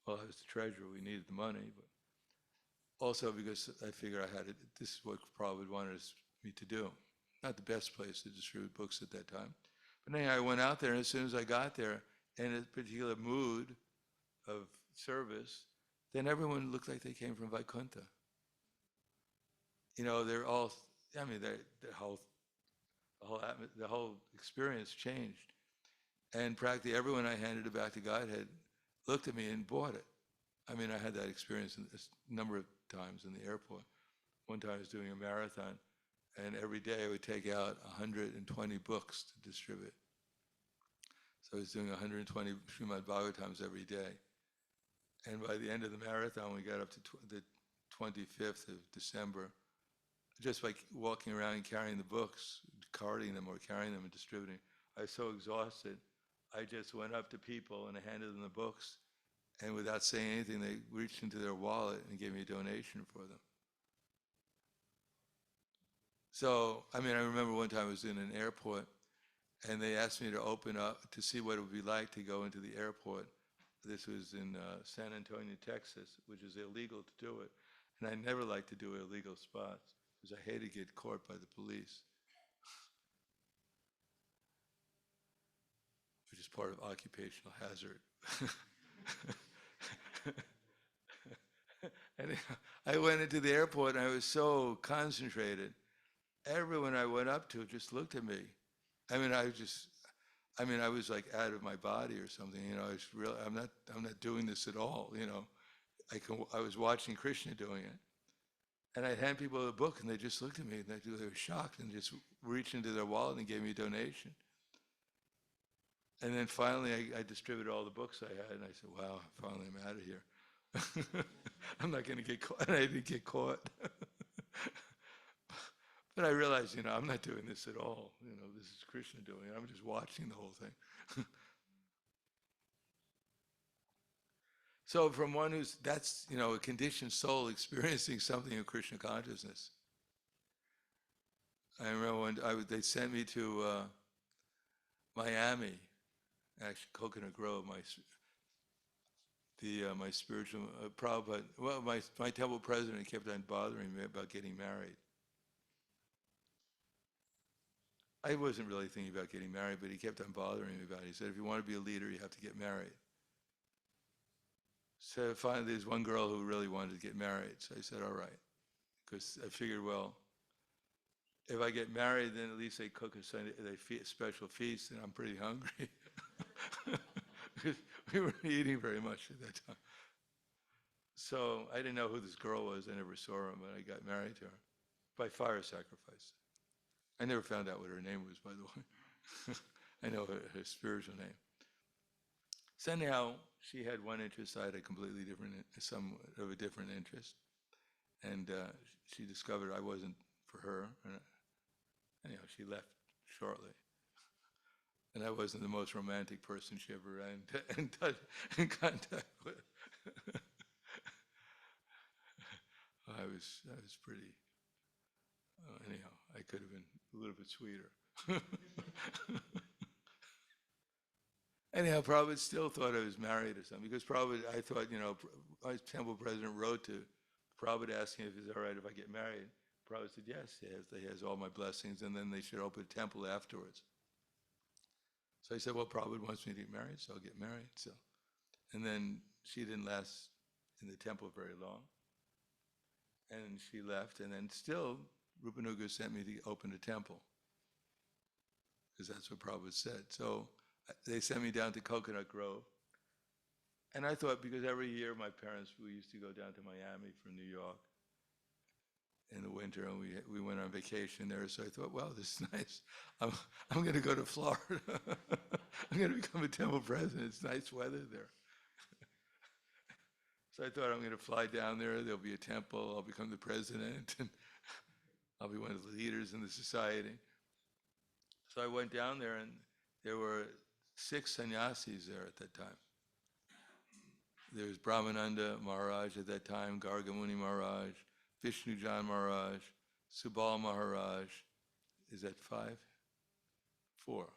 well, I was the treasurer, we needed the money, but also because I figured this is what Prabhupada wanted me to do. Not the best place to distribute books at that time. But anyhow, I went out there, and as soon as I got there, in a particular mood of service, then everyone looked like they came from Vaikuntha. They're all, they're all the whole experience changed. And practically everyone I handed it back to God had looked at me and bought it. I mean, I had that experience a number of times in the airport. One time I was doing a marathon, and every day I would take out 120 books to distribute. So I was doing 120 Srimad Bhagavatams every day. And by the end of the marathon, we got up to the 25th of December, just by walking around and carrying the books, carting them or carrying them and distributing. I was so exhausted, I just went up to people and I handed them the books, and without saying anything, they reached into their wallet and gave me a donation for them. So, I mean, I remember one time I was in an airport, and they asked me to open up to see what it would be like to go into the airport. This was in San Antonio, Texas, which is illegal to do it. And I never liked to do illegal spots because I hated to get caught by the police, which is part of occupational hazard. And I went into the airport and I was so concentrated. Everyone I went up to just looked at me. I mean, I was like out of my body or something. You know, I'm not doing this at all. You know, I was watching Krishna doing it, and I'd hand people a book, and they just looked at me, and they were shocked, and just reached into their wallet and gave me a donation. And then finally, I distributed all the books I had, and I said, "Wow, finally I'm out of here. I'm not going to get caught." And I didn't get caught. But I realized, you know, I'm not doing this at all. You know, this is Krishna doing it. I'm just watching the whole thing. So from one that's, you know, a conditioned soul experiencing something of Krishna consciousness. I remember when they sent me to Miami, actually Coconut Grove, my spiritual Prabhupada, well, my temple president kept on bothering me about getting married. I wasn't really thinking about getting married, but he kept on bothering me about it. He said, if you want to be a leader, you have to get married. So finally, there's one girl who really wanted to get married. So I said, all right. Because I figured, well, if I get married, then at least they cook a special feast, and I'm pretty hungry. Because we weren't eating very much at that time. So I didn't know who this girl was. I never saw her, but I got married to her by fire sacrifice. I never found out what her name was, by the way. I know her spiritual name. So anyhow, she had one interest, I had a completely different, somewhat of a different interest. And she discovered I wasn't for her. And anyhow, she left shortly. And I wasn't the most romantic person she ever ran in contact with. I was pretty, anyhow, I could have been a little bit sweeter. Anyhow, Prabhupada still thought I was married or something, because Prabhupada, I thought, you know, my temple president wrote to Prabhupada asking if it's all right if I get married. Prabhupada said, yes, he has all my blessings, and then they should open a temple afterwards. So I said, well, Prabhupada wants me to get married, so I'll get married. So, and then she didn't last in the temple very long. And she left, and then still, Rupanuga sent me to open a temple, because that's what Prabhupada said. So they sent me down to Coconut Grove. And I thought, because every year my parents, we used to go down to Miami from New York in the winter, and we went on vacation there. So I thought, well, this is nice. I'm going to go to Florida. I'm going to become a temple president. It's nice weather there. So I thought, I'm going to fly down there. There'll be a temple. I'll become the president, and I'll be one of the leaders in the society. So I went down there, and there were 6 sannyasis there at that time. There was Brahmananda Maharaj at that time, Gargamuni Maharaj, Vishnujan Maharaj, Subal Maharaj. Is that 5? 4.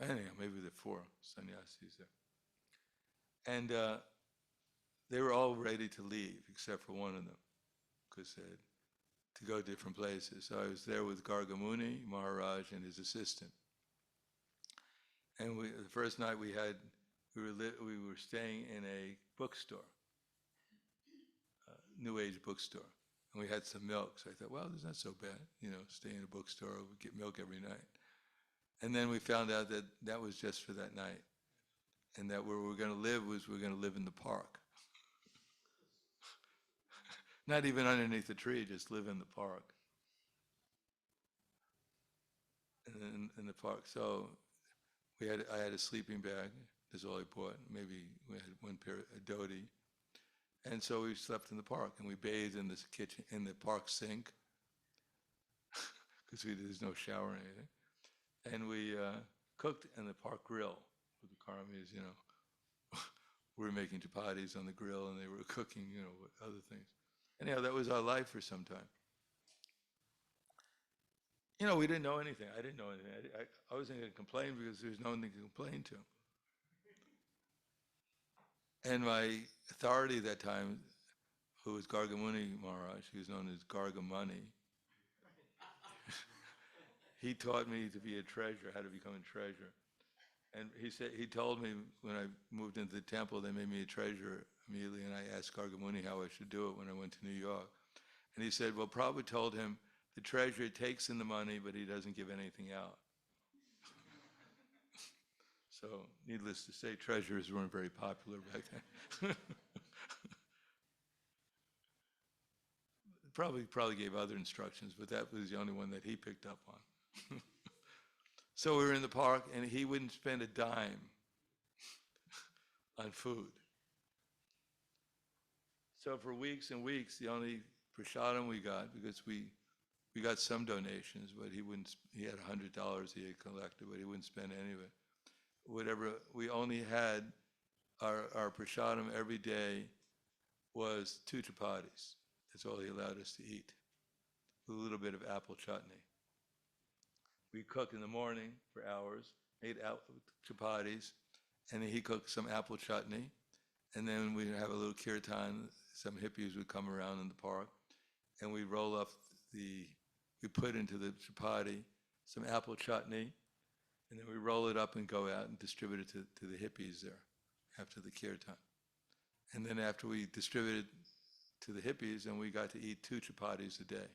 Anyhow, maybe there are 4 sannyasis there. And they were all ready to leave, except for one of them, because they had to go different places. So I was there with Gargamuni Maharaj and his assistant. And the first night we were staying in a bookstore, New Age bookstore. And we had some milk. So I thought, well, it's not so bad, stay in a bookstore, we get milk every night. And then we found out that that was just for that night. And that where we were going to live was we were going to live in the park. Not even underneath the tree, just live in the park. In the park. So I had a sleeping bag. That's all I bought. Maybe we had one pair, a dhoti. And so we slept in the park, and we bathed in this kitchen, in the park sink, because there's no shower or anything. And we cooked in the park grill with the karmis, we were making chapatis on the grill, and they were cooking, other things. Anyhow, that was our life for some time. We didn't know anything. I didn't know anything. I wasn't going to complain because there's no one to complain to. And my authority at that time, who was Gargamuni Maharaj, he was known as Gargamuni, he taught me to be a treasurer, how to become a treasurer. And he told me when I moved into the temple, they made me a treasurer immediately, and I asked Gargamuni how I should do it when I went to New York. And he said, well, Prabhupada told him, the treasurer takes in the money, but he doesn't give anything out. So, needless to say, treasurers weren't very popular back then. Probably gave other instructions, but that was the only one that he picked up on. So we were in the park, and he wouldn't spend a dime on food. So for weeks and weeks, the only prasadam we got, because we got some donations, but he had $100 he had collected, but he wouldn't spend any of it. Whatever, we only had our prasadam every day was 2 chapatis. That's all he allowed us to eat, with a little bit of apple chutney. We cook in the morning for hours, made chapatis, and then he cooked some apple chutney, and then we'd have a little kirtan. Some hippies would come around in the park, and we'd roll up we put into the chapati some apple chutney, and then we roll it up and go out and distribute it to the hippies there after the kirtan. And then after we distributed to the hippies, and we got to eat 2 chapatis a day.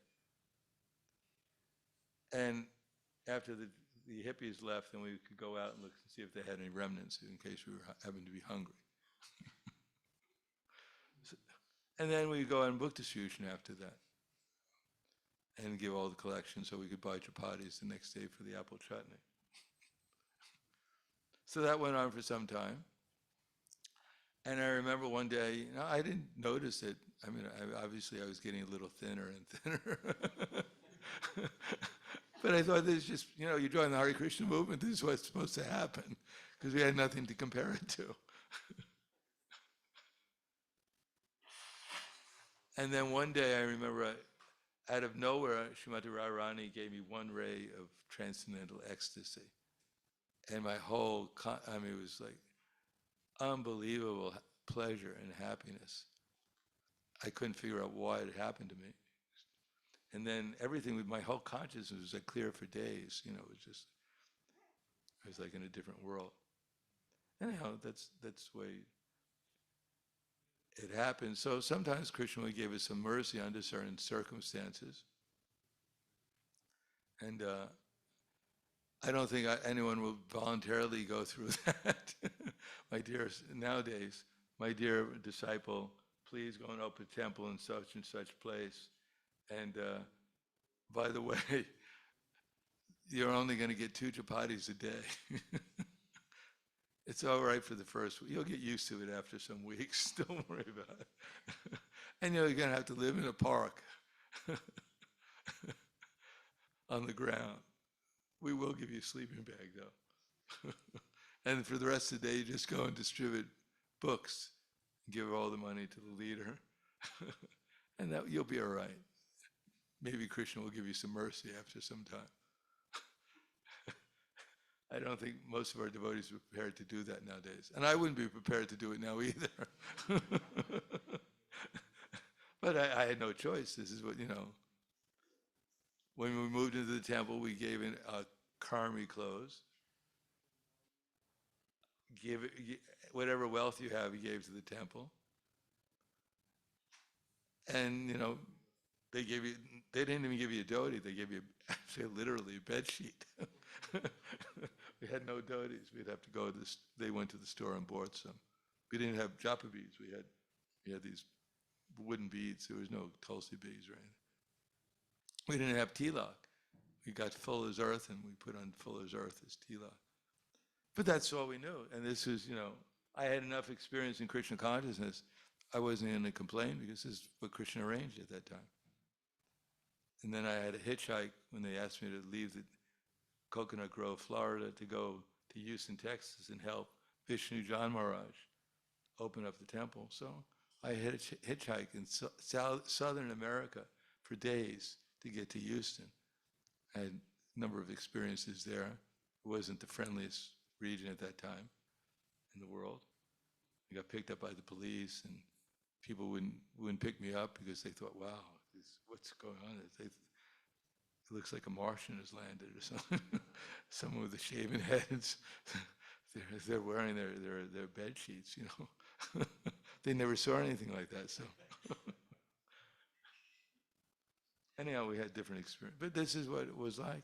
And after the hippies left, then we could go out and look and see if they had any remnants in case we were happened to be hungry. And then we'd go on book distribution after that and give all the collection so we could buy chapatis the next day for the apple chutney. So that went on for some time. And I remember one day, I didn't notice it. I mean, obviously I was getting a little thinner and thinner. But I thought this just, you join the Hare Krishna movement, this is what's supposed to happen, because we had nothing to compare it to. And then one day I remember, out of nowhere, Srimati Radharani gave me one ray of transcendental ecstasy. And my whole, it was like unbelievable pleasure and happiness. I couldn't figure out why it happened to me. And then everything with my whole consciousness was like clear for days. It was like in a different world. Anyhow, that's the way it happened. So sometimes Krishna would give us some mercy under certain circumstances. And I don't think anyone will voluntarily go through that. Nowadays, my dear disciple, please go and open a temple in such and such place. And by the way, you're only going to get 2 chapatis a day. It's all right for the first week. You'll get used to it after some weeks. Don't worry about it. And you're going to have to live in a park on the ground. We will give you a sleeping bag, though. And for the rest of the day, you just go and distribute books and give all the money to the leader. And that you'll be all right. Maybe Krishna will give you some mercy after some time. I don't think most of our devotees are prepared to do that nowadays. And I wouldn't be prepared to do it now either. But I had no choice. This is what, When we moved into the temple, we gave in karmi clothes. Whatever wealth you have, you gave to the temple. And, they didn't even give you a dhoti, they gave you actually literally a bed sheet. We had no dhotis. We'd have to go to this. They went to the store and bought some. We didn't have japa beads. We had these wooden beads. There was no tulsi beads or anything. We didn't have tilak. We got Fuller's Earth and we put on Fuller's Earth as tilak. But that's all we knew. And this was, I had enough experience in Krishna consciousness. I wasn't going to complain because this is what Krishna arranged at that time. And then I had a hitchhike when they asked me to leave the Coconut Grove, Florida, to go to Houston, Texas, and help Vishnu John Maharaj open up the temple. So I had a hitchhike in Southern America for days to get to Houston. I had a number of experiences there. It wasn't the friendliest region at that time in the world. I got picked up by the police, and people wouldn't pick me up because they thought, wow, what's going on? It looks like a Martian has landed or something. Someone with a shaven heads. They're wearing their bed sheets, They never saw anything like that. So anyhow, we had different experience. But this is what it was like.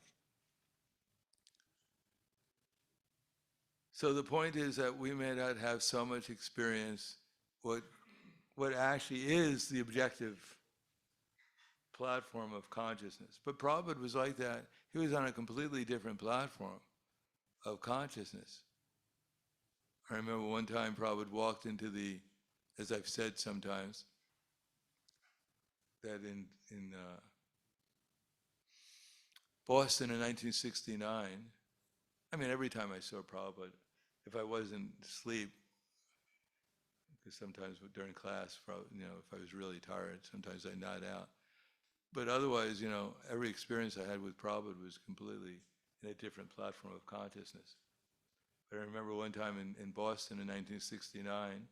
So the point is that we may not have so much experience what actually is the objective platform of consciousness. But Prabhupada was like that. He was on a completely different platform of consciousness. I remember one time Prabhupada walked into as I've said sometimes, that in Boston in 1969, every time I saw Prabhupada, if I wasn't asleep, because sometimes during class, if I was really tired, sometimes I'd nod out. But otherwise, every experience I had with Prabhupada was completely in a different platform of consciousness. But I remember one time in Boston in 1969,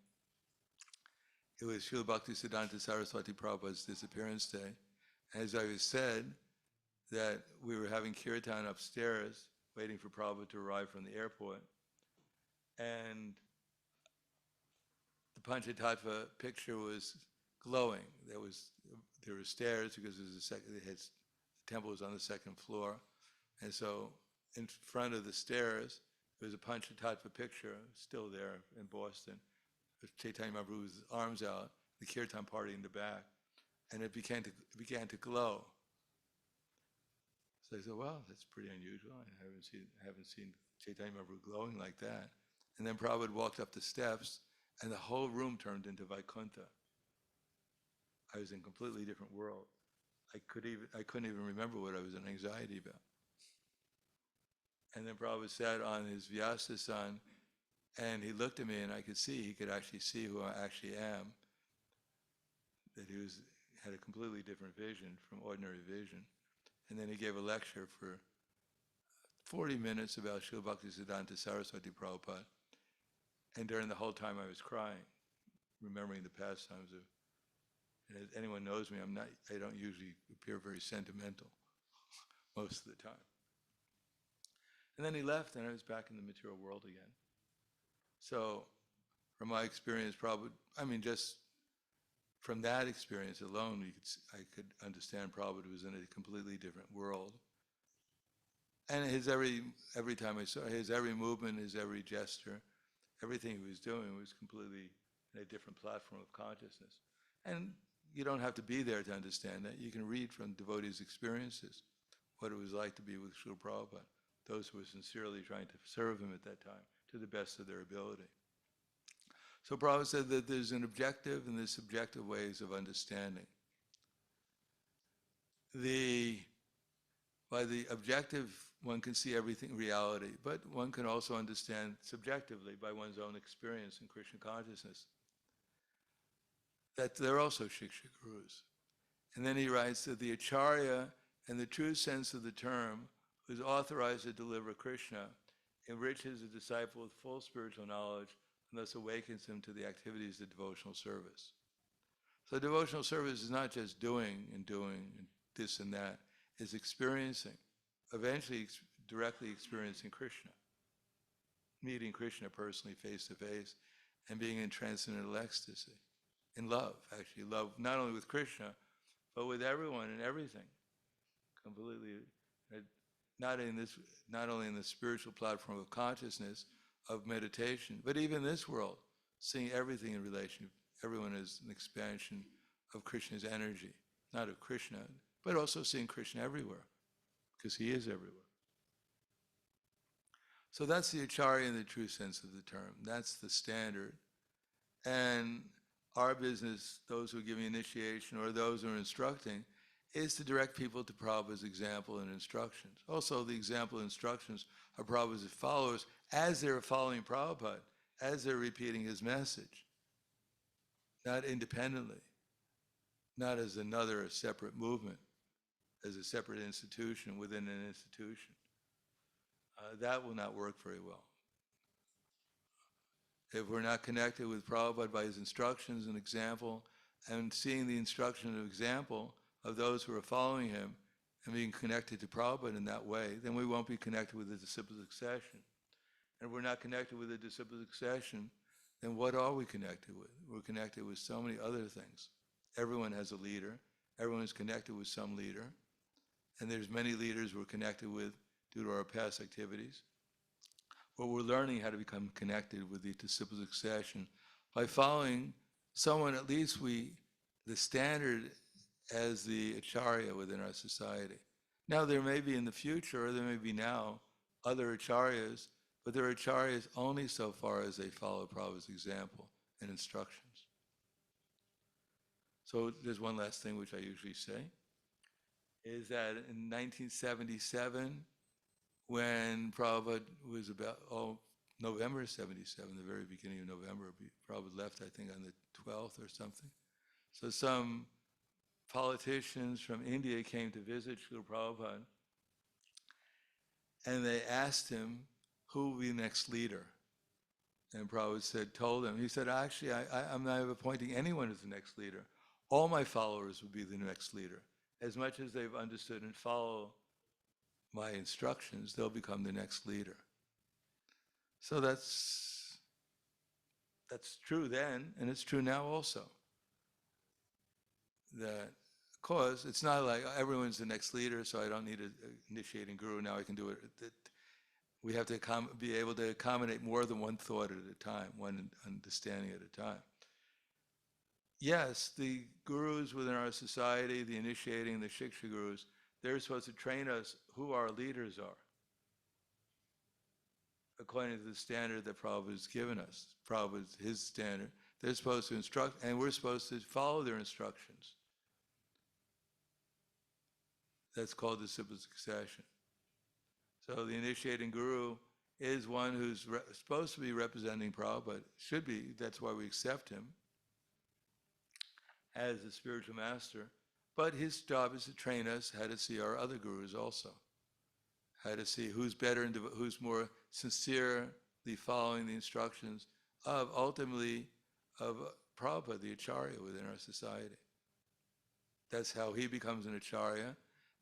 it was Srila Bhaktisiddhanta Saraswati Prabhupada's disappearance day. As I was said, that we were having kirtan upstairs, waiting for Prabhupada to arrive from the airport. And the Panchatattva picture was glowing. There were stairs because the temple was on the second floor. And so in front of the stairs, there was a Panchatattva picture still there in Boston, with Chaitanya Mahaprabhu with his arms out, the kirtan party in the back. And it began to glow. So I said, well, that's pretty unusual. I haven't seen Chaitanya Mahaprabhu glowing like that. And then Prabhupada walked up the steps, and the whole room turned into Vaikuntha. I was in a completely different world. I couldn't even remember what I was in anxiety about. And then Prabhupada sat on his Vyasa son, and he looked at me, and he could actually see who I actually am. That he had a completely different vision from ordinary vision. And then he gave a lecture for 40 minutes about Srila Bhaktisiddhanta Saraswati Prabhupada. And during the whole time I was crying, remembering the pastimes of. And as anyone knows me, I don't usually appear very sentimental most of the time. And then he left, and I was back in the material world again. So, from my experience, just from that experience alone, I could understand Prabhupada was in a completely different world. And every time I saw his every movement, his every gesture, everything he was doing was completely in a different platform of consciousness. And you don't have to be there to understand that. You can read from devotees' experiences what it was like to be with Srila Prabhupada, those who were sincerely trying to serve him at that time to the best of their ability. So Prabhupada said that there's an objective and there's subjective ways of understanding. By the objective, one can see everything reality, but one can also understand subjectively by one's own experience in Krishna consciousness that they're also Shiksha Gurus. And then he writes that the Acharya, in the true sense of the term, who is authorized to deliver Krishna, enriches a disciple with full spiritual knowledge and thus awakens him to the activities of devotional service. So devotional service is not just doing and this and that, it's experiencing, eventually directly experiencing Krishna, meeting Krishna personally face to face and being in transcendental ecstasy, in love, actually, love not only with Krishna, but with everyone and everything, completely. Not only in the spiritual platform of consciousness, of meditation, but even this world, seeing everything in relation. Everyone is an expansion of Krishna's energy, not of Krishna, but also seeing Krishna everywhere, because he is everywhere. So that's the acharya in the true sense of the term. That's the standard. And our business, those who are giving initiation or those who are instructing, is to direct people to Prabhupada's example and instructions. Also, the example and instructions of Prabhupada's followers as they're following Prabhupada, as they're repeating his message. Not independently, not as a separate movement, as a separate institution within an institution. That will not work very well. If we're not connected with Prabhupada by his instructions and example, and seeing the instruction and example of those who are following him, and being connected to Prabhupada in that way, then we won't be connected with the disciple succession. And if we're not connected with the disciple succession, then what are we connected with? We're connected with so many other things. Everyone has a leader. Everyone is connected with some leader. And there's many leaders we're connected with due to our past activities. But we're learning how to become connected with the disciple succession by following someone, at least the standard as the acharya within our society. Now there may be in the future, or there may be now, other acharyas, but they're acharyas only so far as they follow Prabhupada's example and instructions. So there's one last thing which I usually say, is that in 1977, when Prabhupada was about, November 77, the very beginning of November, Prabhupada left, I think, on the 12th or something. So some politicians from India came to visit Srila Prabhupada, and they asked him, who will be the next leader? And Prabhupada told them, he said, actually, I'm not appointing anyone as the next leader. All my followers will be the next leader. As much as they've understood and follow my instructions, they'll become the next leader. So that's true then, and it's true now also. That, of course, it's not like everyone's the next leader, so I don't need an initiating guru, now I can do it. We have to be able to accommodate more than one thought at a time, one understanding at a time. Yes, the gurus within our society, the initiating, the shiksha gurus, they're supposed to train us who our leaders are, according to the standard that Prabhupada has given us. Prabhupada's his standard. They're supposed to instruct, and we're supposed to follow their instructions. That's called disciple succession. So the initiating guru is one who's supposed to be representing Prabhupada, should be, that's why we accept him as a spiritual master. But his job is to train us how to see our other gurus also. How to see who's better and who's more sincerely following the instructions of, ultimately, of Prabhupada, the acharya within our society. That's how he becomes an acharya,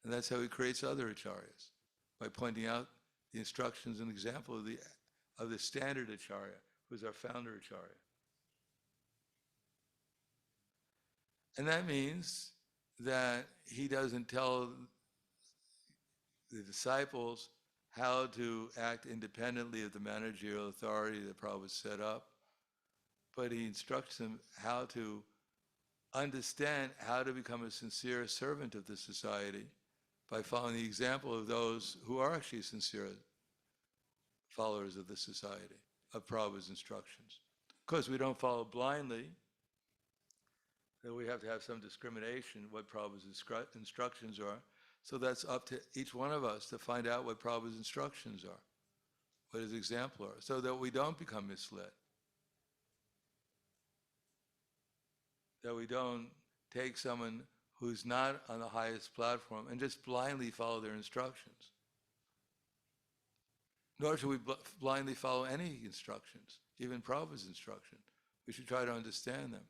and that's how he creates other acharyas, by pointing out the instructions and example of the standard acharya, who's our founder acharya. And that means that he doesn't tell the disciples how to act independently of the managerial authority that Prabhupada set up, but he instructs them how to understand how to become a sincere servant of the society by following the example of those who are actually sincere followers of the society, of Prabhupada's instructions. Of course, we don't follow blindly, that we have to have some discrimination what Prabhupada's instructions are. So that's up to each one of us to find out what Prabhupada's instructions are, what his example are, so that we don't become misled. That we don't take someone who's not on the highest platform and just blindly follow their instructions. Nor should we blindly follow any instructions, even Prabhupada's instruction. We should try to understand them.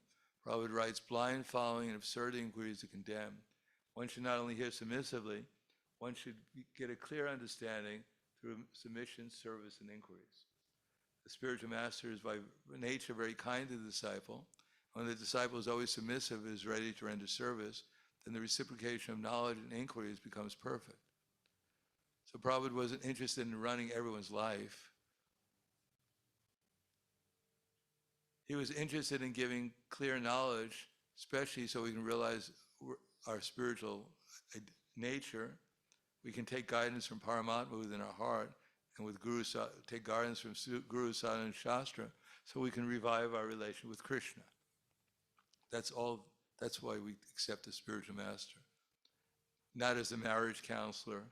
Prabhupada writes, blind following and absurd inquiries to condemn. One should not only hear submissively, one should get a clear understanding through submission, service, and inquiries. The spiritual master is by nature very kind to the disciple. When the disciple is always submissive, is ready to render service, then the reciprocation of knowledge and inquiries becomes perfect. So Prabhupada wasn't interested in running everyone's life. He was interested in giving clear knowledge, especially so we can realize our spiritual nature. We can take guidance from Paramatma within our heart, and with Guru, take guidance from Guru, Sadhana, and Shastra, so we can revive our relation with Krishna. That's all. That's why we accept a spiritual master. Not as a marriage counselor,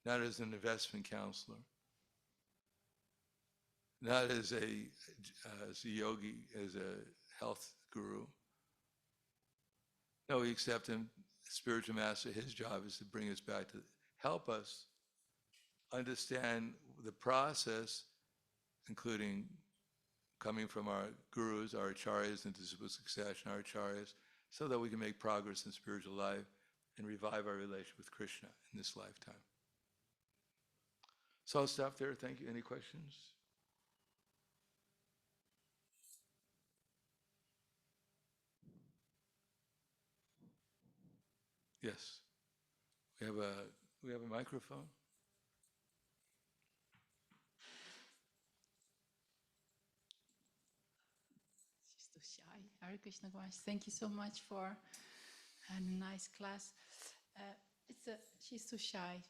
not as an investment counselor, not as a yogi, as a health guru. No, we accept him, spiritual master. His job is to bring us back to, help us understand the process, including coming from our gurus, our acharyas, into succession, our acharyas, so that we can make progress in spiritual life and revive our relation with Krishna in this lifetime. So I'll stop there. Thank you. Any questions? Yes. We have a microphone. She's too shy. Hare Krishna Maharaj, thank you so much for a nice class. She's too shy.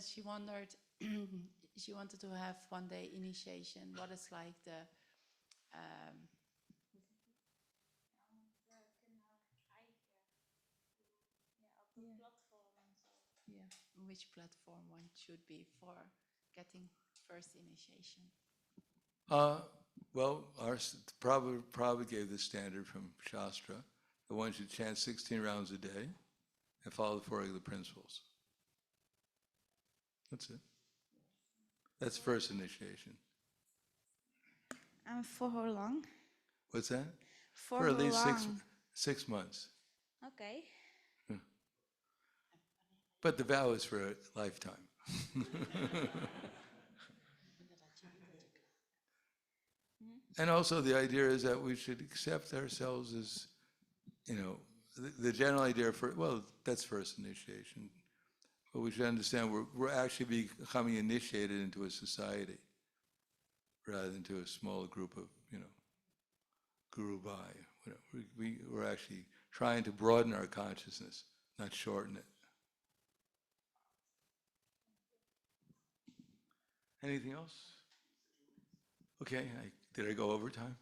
She wondered, she wanted to have one day initiation. What is like the which platform one should be for getting first initiation? Well, Prabhupada gave the standard from Shastra. The one should chant 16 rounds a day and follow the 4 regular principles. That's it. That's first initiation. For how long? What's that? For at least long? 6 months. Okay. But the vow is for a lifetime. And also the idea is that we should accept ourselves as, the general idea that's first initiation. But we should understand we're actually becoming initiated into a society rather than to a small group of, guru bhai. We're actually trying to broaden our consciousness, not shorten it. Anything else? Okay, did I go over time?